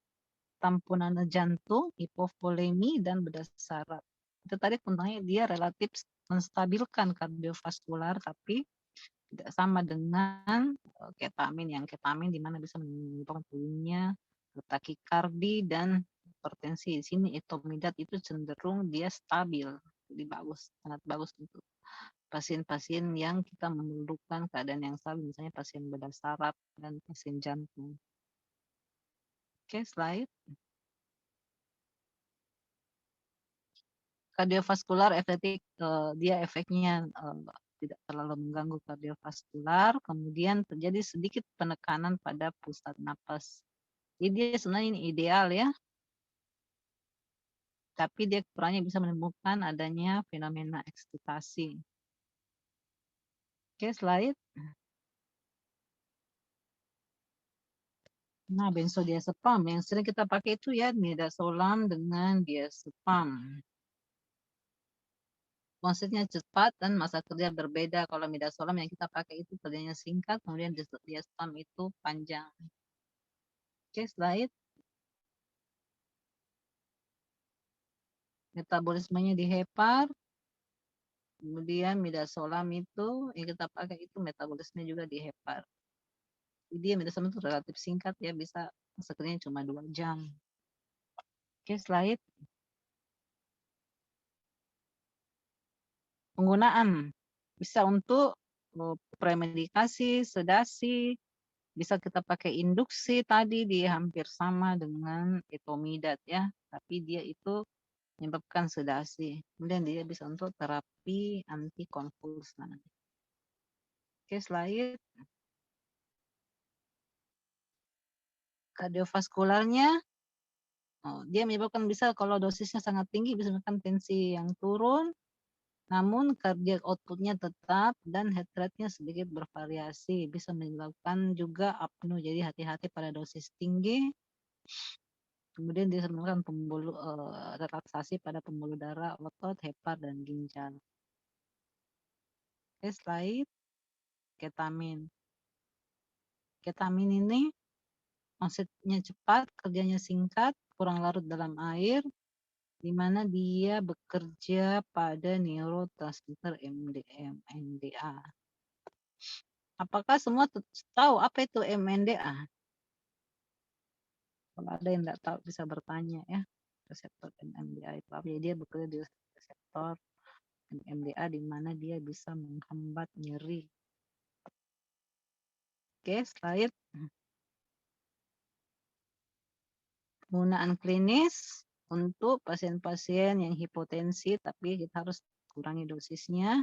tampunan jantung, hipovolemi, dan bedah saraf. Itu tadi keuntungannya dia relatif menstabilkan kardiovaskular, tapi tidak sama dengan ketamin. Yang ketamin di mana bisa menyebabkan turunnya takikardi dan hipertensi. Di sini etomidat itu cenderung dia stabil, jadi bagus, sangat bagus untuk pasien-pasien yang kita memerlukan keadaan yang stabil, misalnya pasien bedah saraf dan pasien jantung. Oke, slide. Kardiovaskular dia efeknya tidak terlalu mengganggu kardiovaskular, kemudian terjadi sedikit penekanan pada pusat napas. Jadi dia sebenarnya ini ideal ya, tapi dia kurangnya bisa menimbulkan adanya fenomena ekstasi. Oke, slide. Nah, benzodiazepam yang sering kita pakai itu ya midazolam dengan diazepam. Konsepnya cepat dan masa kerja berbeda. Kalau midazolam yang kita pakai itu kerjanya singkat, kemudian diazepam itu panjang. Oke, slide. Metabolismenya di hepar. Kemudian midazolam itu yang kita pakai itu metabolisme juga di hepar. Jadi midazolam itu relatif singkat ya, bisa masa kerjanya cuma 2 jam. Oke, slide. Penggunaan bisa untuk premedikasi, sedasi, bisa kita pakai induksi tadi dia hampir sama dengan etomidat ya, tapi dia itu menyebabkan sedasi. Kemudian dia bisa untuk terapi antikonvulsan. Oke, slide. Kardiovaskularnya, dia menyebabkan bisa kalau dosisnya sangat tinggi bisa menyebabkan tensi yang turun, namun cardiac output-nya tetap dan heart rate-nya sedikit bervariasi, bisa menyebabkan juga apnea. Jadi hati-hati pada dosis tinggi. Kemudian dia menyebabkan relaksasi pada pembuluh darah, otot, hepar, dan ginjal. Oke, slide. Ketamin. Ketamin ini onsetnya cepat, kerjanya singkat, kurang larut dalam air, di mana dia bekerja pada neurotransmitter NMDA. Apakah semua tahu apa itu MNDA? Kalau ada yang tidak tahu bisa bertanya ya. Reseptor NMDA itu apa? Jadi dia bekerja di reseptor NMDA di mana dia bisa menghambat nyeri. Oke, slide. Penggunaan klinis untuk pasien-pasien yang hipotensi, tapi kita harus kurangi dosisnya.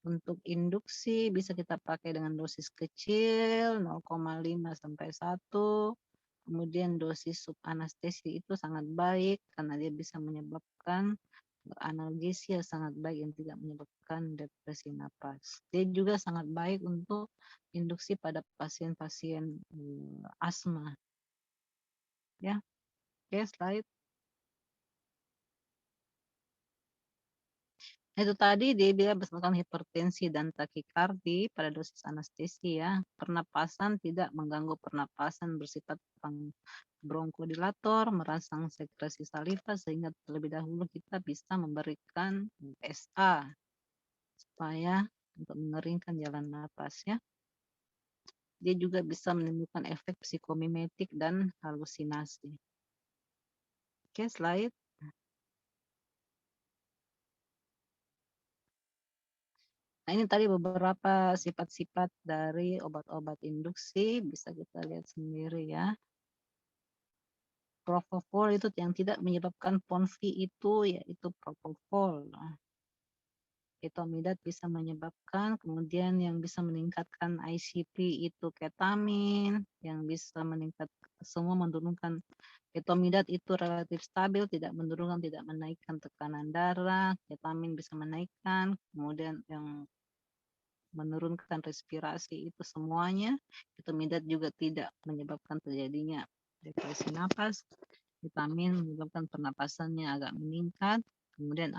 Untuk induksi bisa kita pakai dengan dosis kecil 0,5 sampai 1. Kemudian dosis subanestesi itu sangat baik karena dia bisa menyebabkan analgesia sangat baik yang tidak menyebabkan depresi napas. Dia juga sangat baik untuk induksi pada pasien-pasien asma. Ya. Oke, slide. Itu tadi dia bilang menyebabkan hipertensi dan takikardi pada dosis anestesia. Pernapasan tidak mengganggu pernapasan, bersifat bronkodilator, merangsang sekresi saliva sehingga terlebih dahulu kita bisa memberikan SA supaya untuk mengeringkan jalan napas ya. Dia juga bisa menimbulkan efek psikomimetik dan halusinasi. Oke, slide. Nah, ini tadi beberapa sifat-sifat dari obat-obat induksi, bisa kita lihat sendiri ya. Propofol itu yang tidak menyebabkan PONV itu yaitu propofol. Etomidat bisa menyebabkan, kemudian yang bisa meningkatkan ICP itu ketamin, yang bisa semua menurunkan etomidat itu relatif stabil, tidak menurunkan, tidak menaikkan tekanan darah, ketamin bisa menaikkan, kemudian yang menurunkan respirasi itu semuanya. Etomidat juga tidak menyebabkan terjadinya depresi napas. Vitamin menyebabkan pernapasannya agak meningkat. Kemudian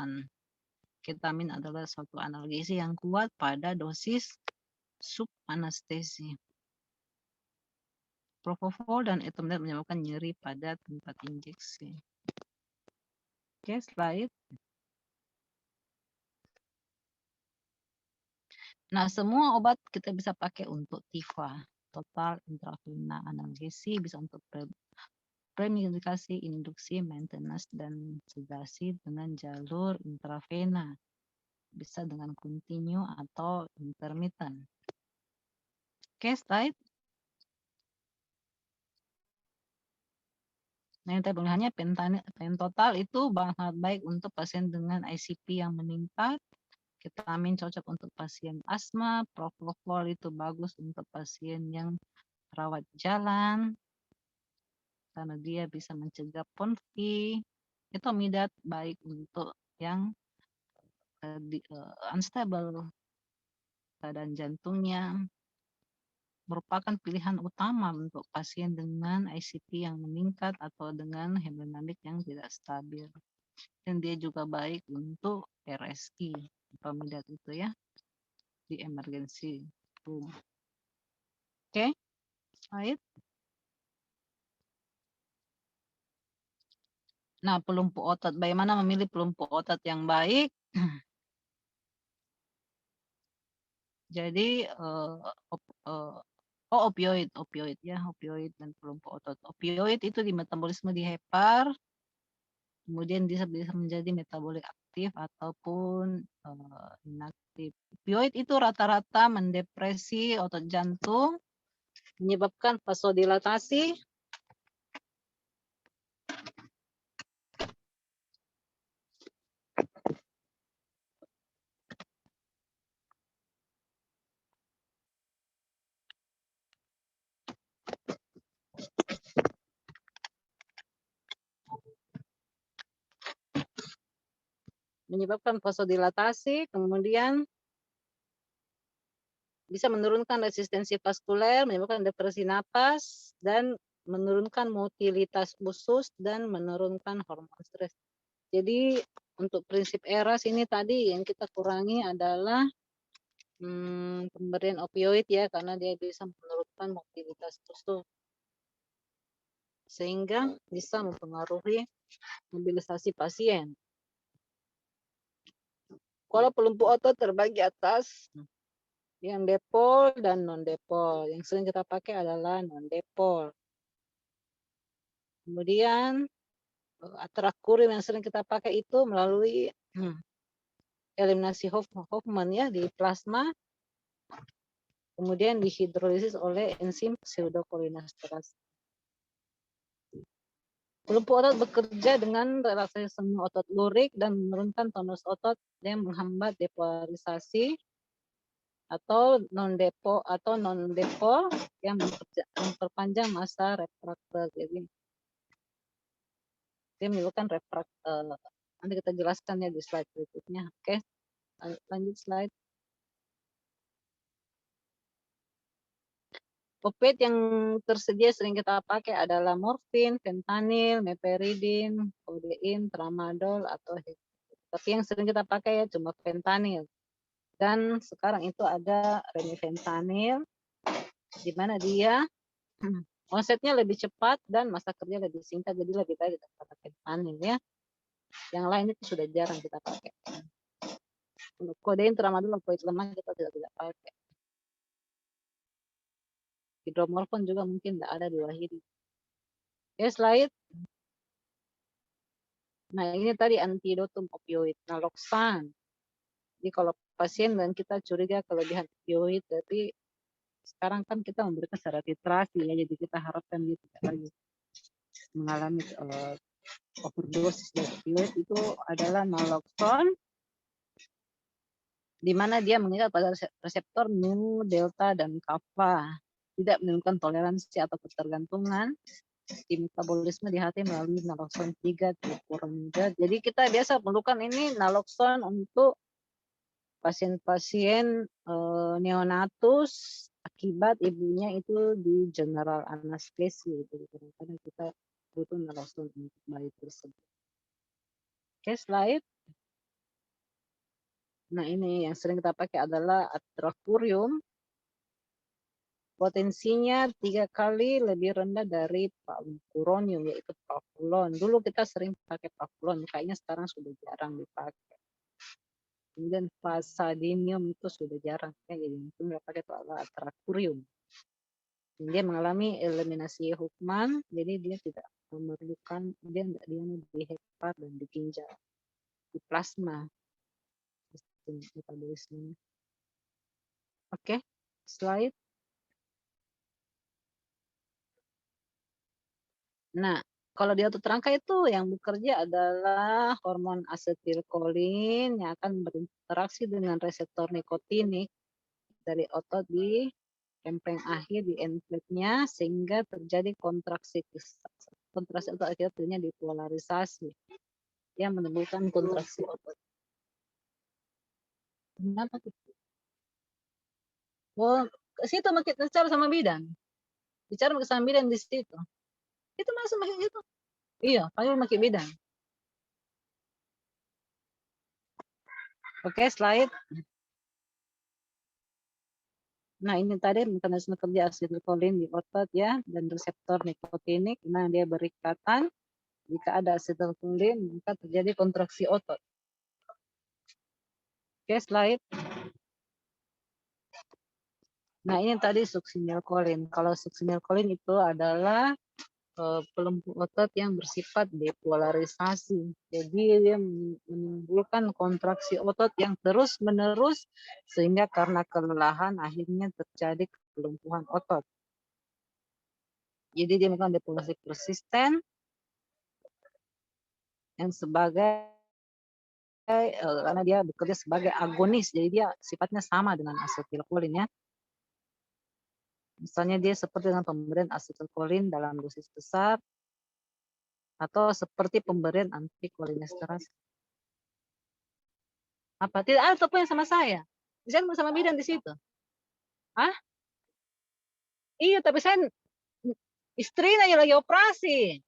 ketamin adalah suatu analgesi yang kuat pada dosis subanestesi. Propofol dan etomidat menyebabkan nyeri pada tempat injeksi. Oke, slide. Nah, semua obat kita bisa pakai untuk TIFA, total intravena analgesi, bisa untuk premidikasi, induksi, maintenance, dan sedasi dengan jalur intravena. Bisa dengan continue atau intermittent. Oke, slide. Nah, yang pilihannya pentotal itu sangat baik untuk pasien dengan ICP yang meningkat. Ketamin cocok untuk pasien asma, propofol itu bagus untuk pasien yang rawat jalan karena dia bisa mencegah PONV. Etomidat baik untuk yang unstable keadaan jantungnya, merupakan pilihan utama untuk pasien dengan ICP yang meningkat atau dengan hemodinamik yang tidak stabil. Dan dia juga baik untuk RSI, etomidat itu ya, di emergency room. Oke, slide. Nah, pelumpuh otot. Bagaimana memilih pelumpuh otot yang baik? Jadi, opioid ya, opioid dan pelumpuh otot. Opioid itu di metabolisme di hepar, kemudian bisa menjadi metabolik aktif ataupun inaktif. Opioid itu rata-rata mendepresi otot jantung, menyebabkan vasodilatasi, kemudian bisa menurunkan resistensi vaskuler, menyebabkan depresi napas, dan menurunkan motilitas usus, dan menurunkan hormon stres. Jadi untuk prinsip ERAS ini tadi yang kita kurangi adalah pemberian opioid ya, karena dia bisa menurunkan motilitas usus. Sehingga bisa mempengaruhi mobilisasi pasien. Kalau pelumpuh otot terbagi atas yang depol dan non-depol. Yang sering kita pakai adalah non-depol. Kemudian atrakurim yang sering kita pakai itu melalui eliminasi Hoffman ya di plasma. Kemudian dihidrolisis oleh enzim pseudokolinesterase. Pelumpuh otot bekerja dengan relaksasi semua otot lurik dan menurunkan tonus otot yang menghambat depolarisasi atau non-depol yang memperpanjang masa refraktor. Jadi dia menyebabkan refraktor. Nanti kita jelaskan ya di slide berikutnya. Oke, lanjut slide. Opioid yang tersedia sering kita pakai adalah morfin, fentanyl, meperidin, kodein, tramadol, atau Tapi yang sering kita pakai ya cuma fentanyl. Dan sekarang itu ada remifentanil, di mana dia onsetnya lebih cepat dan masa kerja lebih singkat, jadi lebih baik kita pakai fentanyl ya. Yang lain itu sudah jarang kita pakai. Untuk kodein, tramadol, opioid lemah kita tidak pakai. Hidromorfon juga mungkin tidak ada di Wahidi. Oke, slide. Nah, ini tadi antidotum opioid, naloxon. Jadi kalau pasien dan kita curiga kelebihan opioid, tapi sekarang kan kita memberikan secara titrasi ya, jadi kita harapkan dia tidak lagi mengalami overdosis dari opioid. Itu adalah naloxon, di mana dia mengikat pada reseptor mu, delta, dan kappa. Tidak menimbulkan toleransi atau ketergantungan di metabolisme di hati melalui naloxon 3 trifuranida. Jadi kita biasa perlukan ini naloxon untuk pasien-pasien neonatus akibat ibunya itu di general anestesi. Jadi kadang-kadang kita butuh naloxon untuk bayi tersebut. Oke, slide. Nah, ini yang sering kita pakai adalah atracurium. Potensinya 3 kali lebih rendah dari pavuronium, yaitu pavulon. Dulu kita sering pakai pavulon, kayaknya sekarang sudah jarang dipakai. Kemudian fasadinium itu sudah jarang, ya, jadi mungkin nggak pakai itu adalah atracurium. Dia mengalami eliminasi Huffman, jadi dia tidak memerlukan, dia di hepar dan di ginjal, di plasma metabolisme. Oke, slide. Nah, kalau di otot rangka itu yang bekerja adalah hormon asetilkolin yang akan berinteraksi dengan reseptor nikotinik dari otot di empeng akhir di end plate-nya sehingga terjadi kontraksi otot, akhirnya terjadinya depolarisasi yang menimbulkan kontraksi otot. Kenapa? Oh, ke situ kita bicara sama bidan. Bicara sama bidan di situ. Itu masuk makin itu. Iya, panggil makin bidan. Oke, slide. Nah, ini tadi mekanisme kerja asetilkolin di otot ya, dan reseptor nikotinik. Nah, dia berikatan. Jika ada asetilkolin, maka terjadi kontraksi otot. Oke, slide. Nah, ini tadi suksinilkolin. Kalau suksinilkolin itu adalah pelembut otot yang bersifat depolarisasi. Jadi dia menimbulkan kontraksi otot yang terus-menerus sehingga karena kelelahan akhirnya terjadi kelumpuhan otot. Jadi dia melakukan depolarisasi persisten yang sebagai karena dia bekerja sebagai agonis, jadi dia sifatnya sama dengan asetilkolin ya. Misalnya dia seperti dengan pemberian asetilkolin dalam dosis besar atau seperti pemberian antikolinesterase. Apa? Tidak ada topeng sama saya. Saya sama bidan di situ. Ah? Iya, tapi saya istrinya yang lagi operasi.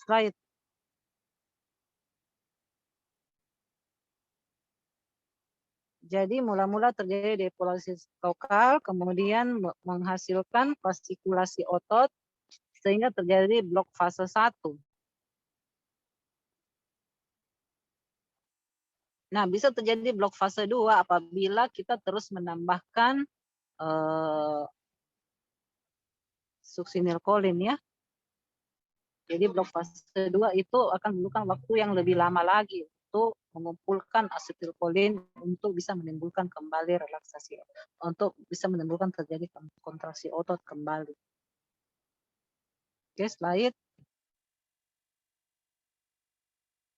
Slide. Jadi mula-mula terjadi depolarisasi lokal, kemudian menghasilkan fascikulasi otot, sehingga terjadi blok fase 1. Nah, bisa terjadi blok fase 2 apabila kita terus menambahkan suksinilkolin ya. Jadi blok fase 2 itu akan membutuhkan waktu yang lebih lama lagi untuk mengumpulkan asetilkolin untuk bisa menimbulkan kembali relaksasi, untuk bisa menimbulkan terjadi kontraksi otot kembali. Oke, slide.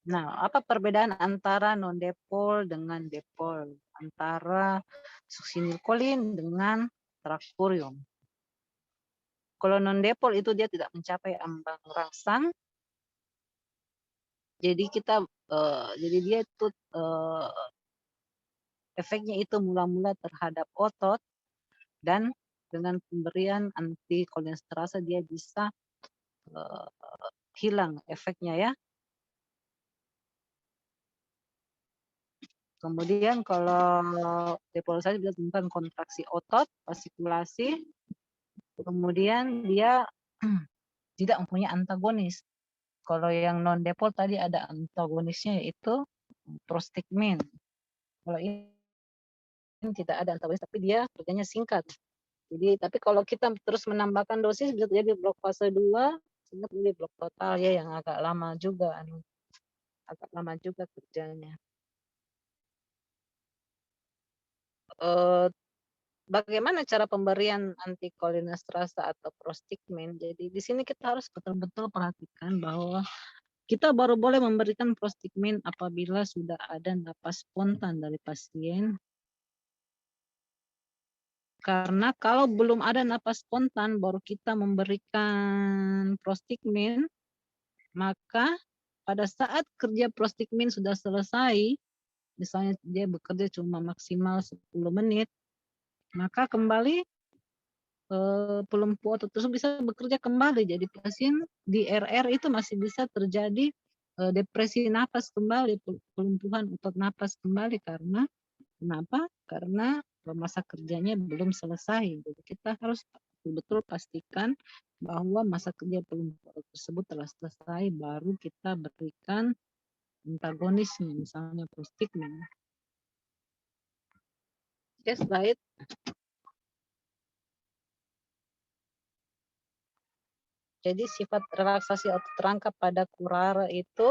Nah, apa perbedaan antara non-depol dengan depol? Antara suksinilkolin dengan atracurium. Kalau non-depol itu dia tidak mencapai ambang rangsang. Jadi kita jadi dia itu efeknya itu mula-mula terhadap otot, dan dengan pemberian antikolinesterase dia bisa hilang efeknya ya. Kemudian kalau depolarisasi juga tentang kontraksi otot, fasikulasi, kemudian dia tidak mempunyai antagonis. Kalau yang non depol tadi ada antagonisnya yaitu prostigmin. Kalau ini tidak ada antagonis tapi dia kerjanya singkat. Jadi tapi kalau kita terus menambahkan dosis bisa terjadi blok fase 2 sehingga terjadi blok total ya yang agak lama juga kerjanya. Bagaimana cara pemberian antikolinesterasa atau prostigmin? Jadi di sini kita harus betul-betul perhatikan bahwa kita baru boleh memberikan prostigmin apabila sudah ada napas spontan dari pasien. Karena kalau belum ada napas spontan baru kita memberikan prostigmin, maka pada saat kerja prostigmin sudah selesai, misalnya dia bekerja cuma maksimal 10 menit, maka kembali pelumpuh otot tersebut bisa bekerja kembali. Jadi pasien di RR itu masih bisa terjadi depresi napas kembali, pelumpuhan otot napas kembali. Karena kenapa? Karena masa kerjanya belum selesai. Jadi kita harus betul-betul pastikan bahwa masa kerja pelumpuh otot tersebut telah selesai, baru kita berikan antagonisnya, misalnya prostigmin. Oke, slide. Jadi sifat relaksasi otot rangka pada Curare itu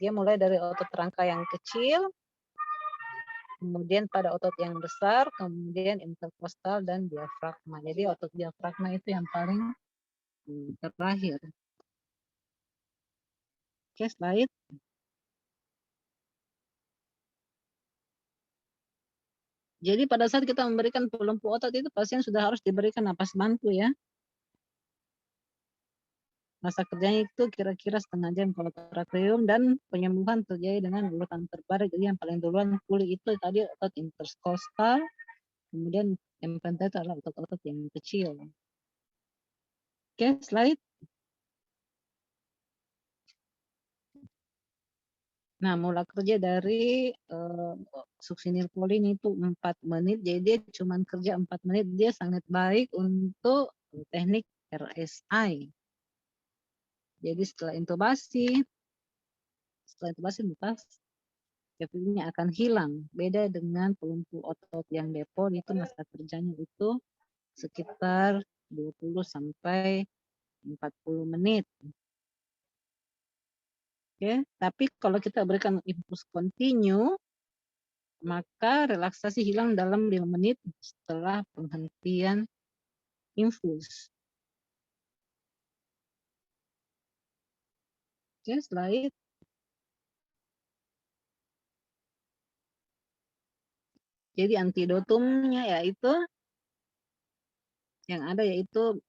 dia mulai dari otot rangka yang kecil, kemudian pada otot yang besar, kemudian interkostal dan diafragma. Jadi otot diafragma itu yang paling terakhir. Oke, slide. Jadi pada saat kita memberikan pelumpuh otot itu pasien sudah harus diberikan napas bantu ya. Masa kerjanya itu kira-kira setengah jam kalau teratrium dan penyembuhan terjadi dengan urutan terbalik. Jadi yang paling duluan pulih itu tadi otot interkostal, kemudian yang penting itu adalah otot-otot yang kecil. Oke, slide. Nah, mulai kerja dari suksinilkolin itu 4 menit, jadi dia cuma kerja 4 menit, dia sangat baik untuk teknik RSI. Jadi setelah intubasi napas nya akan hilang. Beda dengan pelumpuh otot yang depol itu masa kerjanya itu sekitar 20 sampai 40 menit. Oke, tapi kalau kita berikan infus kontinu, maka relaksasi hilang dalam 5 menit setelah penghentian infus. Oke, slide. Jadi antidotumnya yaitu yang ada yaitu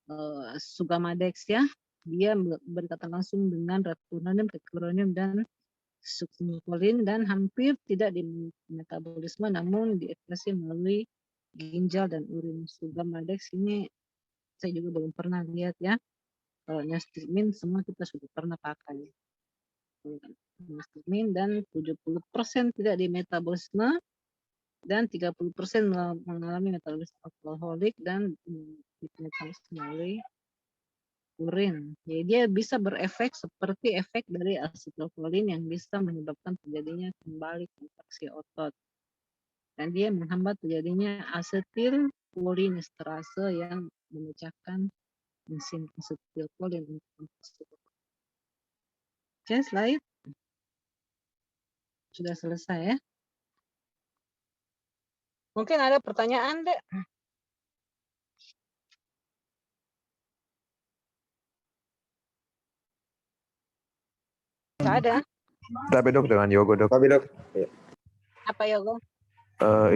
Sugamadex ya. Dia berkaitan langsung dengan ratunanem, kekuronium dan suksinilkolin dan hampir tidak di metabolisme namun diekspresi melalui ginjal dan urin. Sugamadex ini saya juga belum pernah lihat ya. Kalau nyastigmin semua kita sudah pernah pakai. Nyastigmin dan 70% tidak di metabolisme dan 30% mengalami metabolisme alkoholik dan metabolisme melalui urin. Jadi dia bisa berefek seperti efek dari asetilkolin yang bisa menyebabkan terjadinya kembali kontraksi otot. Dan dia menghambat terjadinya asetilkolinesterase yang memecahkan enzim asetilkolin. Oke, slide. Sudah selesai ya. Mungkin ada pertanyaan, Dek? Nggak ada. Tapi dok dengan Yogo dok. Tapi dok, Apa Yogo?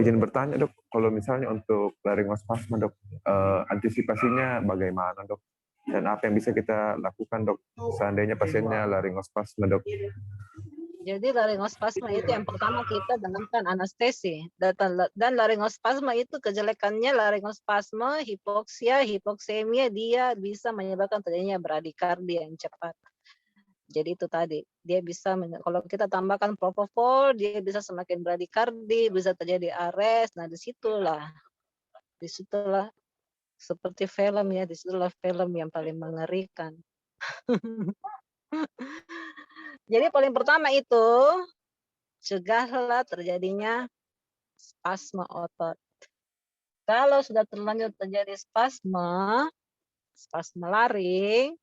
Izin bertanya dok, kalau misalnya untuk laryngospasma dok, antisipasinya bagaimana dok? Dan apa yang bisa kita lakukan dok seandainya pasiennya laryngospasma dok? Jadi laryngospasma itu yang pertama kita dengarkan anestesi. Dan laryngospasma itu kejelekannya laryngospasma, hipoksia, hipoksemia dia bisa menyebabkan terjadinya bradikardia yang cepat. Jadi itu tadi, dia bisa kalau kita tambahkan propofol, dia bisa semakin bradikardi, bisa terjadi ARES. Nah, disitulah seperti film ya, disitulah film yang paling mengerikan. Jadi paling pertama itu, cegahlah terjadinya spasme otot. Kalau sudah terlanjur terjadi spasme laring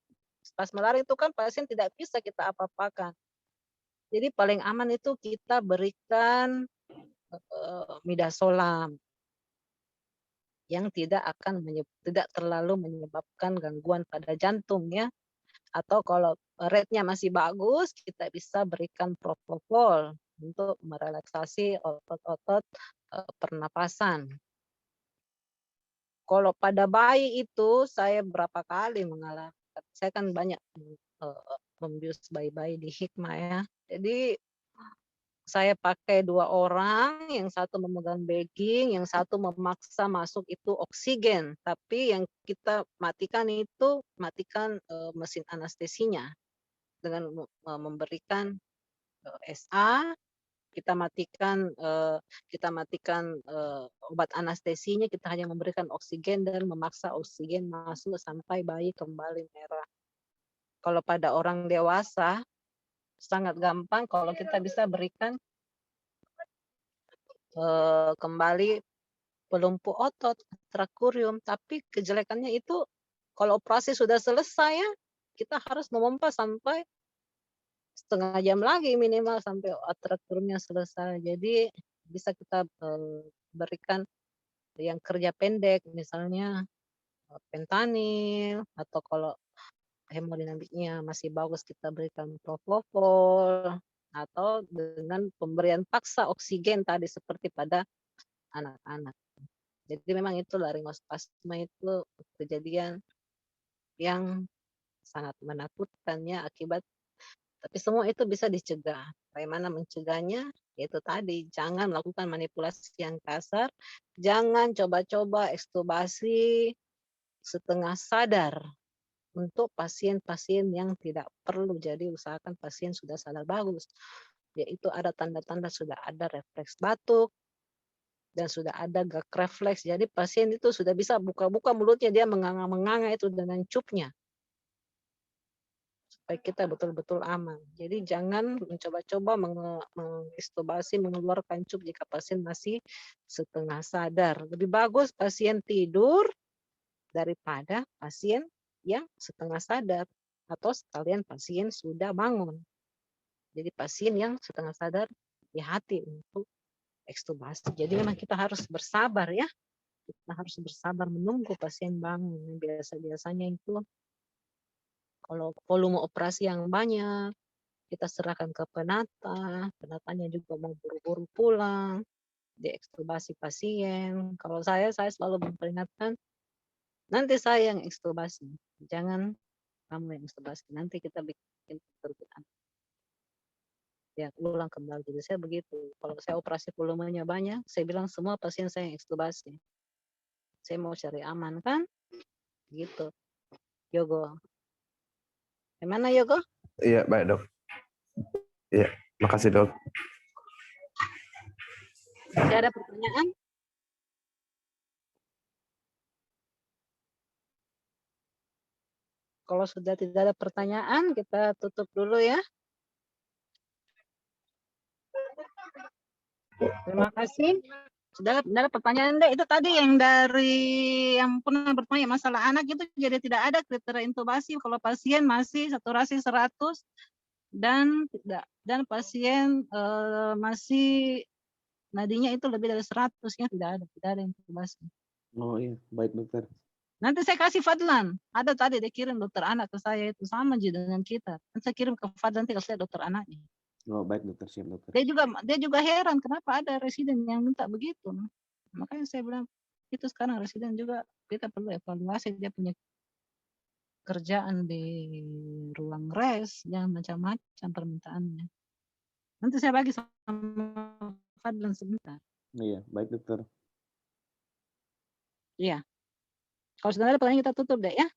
itu kan pasien tidak bisa kita apa-apakan. Jadi paling aman itu kita berikan midazolam yang tidak terlalu menyebabkan gangguan pada jantung ya. Atau kalau rate-nya masih bagus, kita bisa berikan propofol untuk merelaksasi otot-otot pernapasan. Kalau pada bayi itu saya berapa kali mengalami, saya kan banyak membius bayi-bayi di Hikmah ya. Jadi saya pakai 2 orang, yang satu memegang bagging, yang satu memaksa masuk itu oksigen. Tapi yang kita matikan itu, mesin anestesinya dengan memberikan SA, kita matikan obat anestesinya, kita hanya memberikan oksigen dan memaksa oksigen masuk sampai bayi kembali merah. Kalau pada orang dewasa sangat gampang kalau kita bisa berikan kembali pelumpuh otot, trakurium. Tapi kejelekannya itu kalau operasi sudah selesai ya, kita harus memompa sampai setengah jam lagi minimal sampai trakuriumnya selesai. Jadi bisa kita berikan yang kerja pendek, misalnya pentanil, atau kalau hemodinamiknya masih bagus kita berikan propofol, atau dengan pemberian paksa oksigen tadi seperti pada anak-anak. Jadi memang itu laringospasma itu kejadian yang sangat menakutkan ya akibat, tapi semua itu bisa dicegah. Bagaimana mencegahnya? Itu tadi, jangan melakukan manipulasi yang kasar, jangan coba-coba ekstubasi setengah sadar untuk pasien-pasien yang tidak perlu. Jadi usahakan pasien sudah sadar bagus, yaitu ada tanda-tanda sudah ada refleks batuk dan sudah ada gag refleks. Jadi pasien itu sudah bisa buka-buka mulutnya, dia menganga-menganga itu dengan cupnya. Supaya kita betul-betul aman. Jadi jangan mencoba-coba mengekstubasi, mengeluarkan cup jika pasien masih setengah sadar. Lebih bagus pasien tidur daripada pasien yang setengah sadar, atau sekalian pasien sudah bangun. Jadi pasien yang setengah sadar hati-hati untuk ekstubasi. Jadi memang kita harus bersabar ya. Kita harus bersabar menunggu pasien bangun. Biasanya itu kalau volume operasi yang banyak, kita serahkan ke penatanya juga mau buru-buru pulang, diekstubasi pasien. Kalau saya selalu memperingatkan, nanti saya yang ekstubasi, jangan kamu yang ekstubasi. Nanti kita bikin pekerjaan. Ya, ulang kembali. Jadi saya begitu. Kalau saya operasi volumenya banyak, saya bilang semua pasien saya yang ekstubasi. Saya mau cari aman kan? Gitu. Yogo. Gimana Yogo? Iya, baik dok. Iya, makasih dok. Masih ada pertanyaan? Kalau sudah tidak ada pertanyaan, kita tutup dulu ya. Terima kasih. Sudah ada pertanyaan deh. Itu tadi yang dari yang pernah bertanya masalah anak itu jadi tidak ada kriteria intubasi kalau pasien masih saturasi 100 dan pasien masih nadinya itu lebih dari 100 ya, tidak ada intubasi. Oh iya, baik dokter. Nanti saya kasih Fadlan. Ada tadi dia kirim dokter anak ke saya, itu sama aja dengan kita. Nanti saya kirim ke Fadlan, nanti saya dokter anaknya. Oh baik dokter, siap dokter. Dia juga heran kenapa ada residen yang minta begitu. Makanya saya bilang itu sekarang residen juga kita perlu evaluasi, dia punya kerjaan di ruang res, jangan macam-macam permintaannya. Nanti saya bagi sama Fadlan sebentar. Iya, baik dokter. Iya. Kalau sudah ada pertanyaan kita tutup deh ya.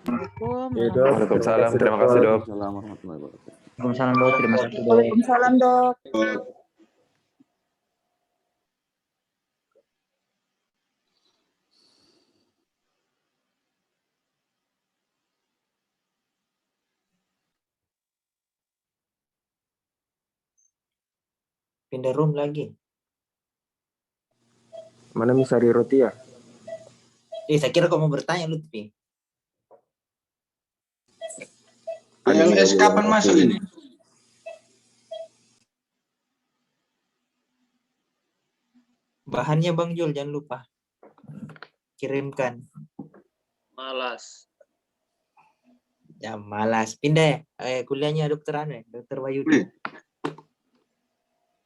Assalamualaikum Iya, Dok. Waalaikumsalam. Terima kasih, Dok. Waalaikumsalam warahmatullahi wabarakatuh. Waalaikumsalam dok, terima kasih dok. Waalaikumsalam dok. Pindah room lagi. Mana Misari Roti ya? Saya kira kau mau bertanya Lutfi. PLS kapan masuk ini? Bahannya Bang Jul jangan lupa kirimkan. Malas. Ya malas. Pindah ya. Kuliahnya dokter Anu, dokter Wayudi.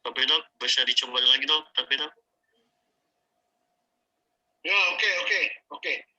Tapi dok, bisa dicoba lagi dok. Tapi dok. Ya oke.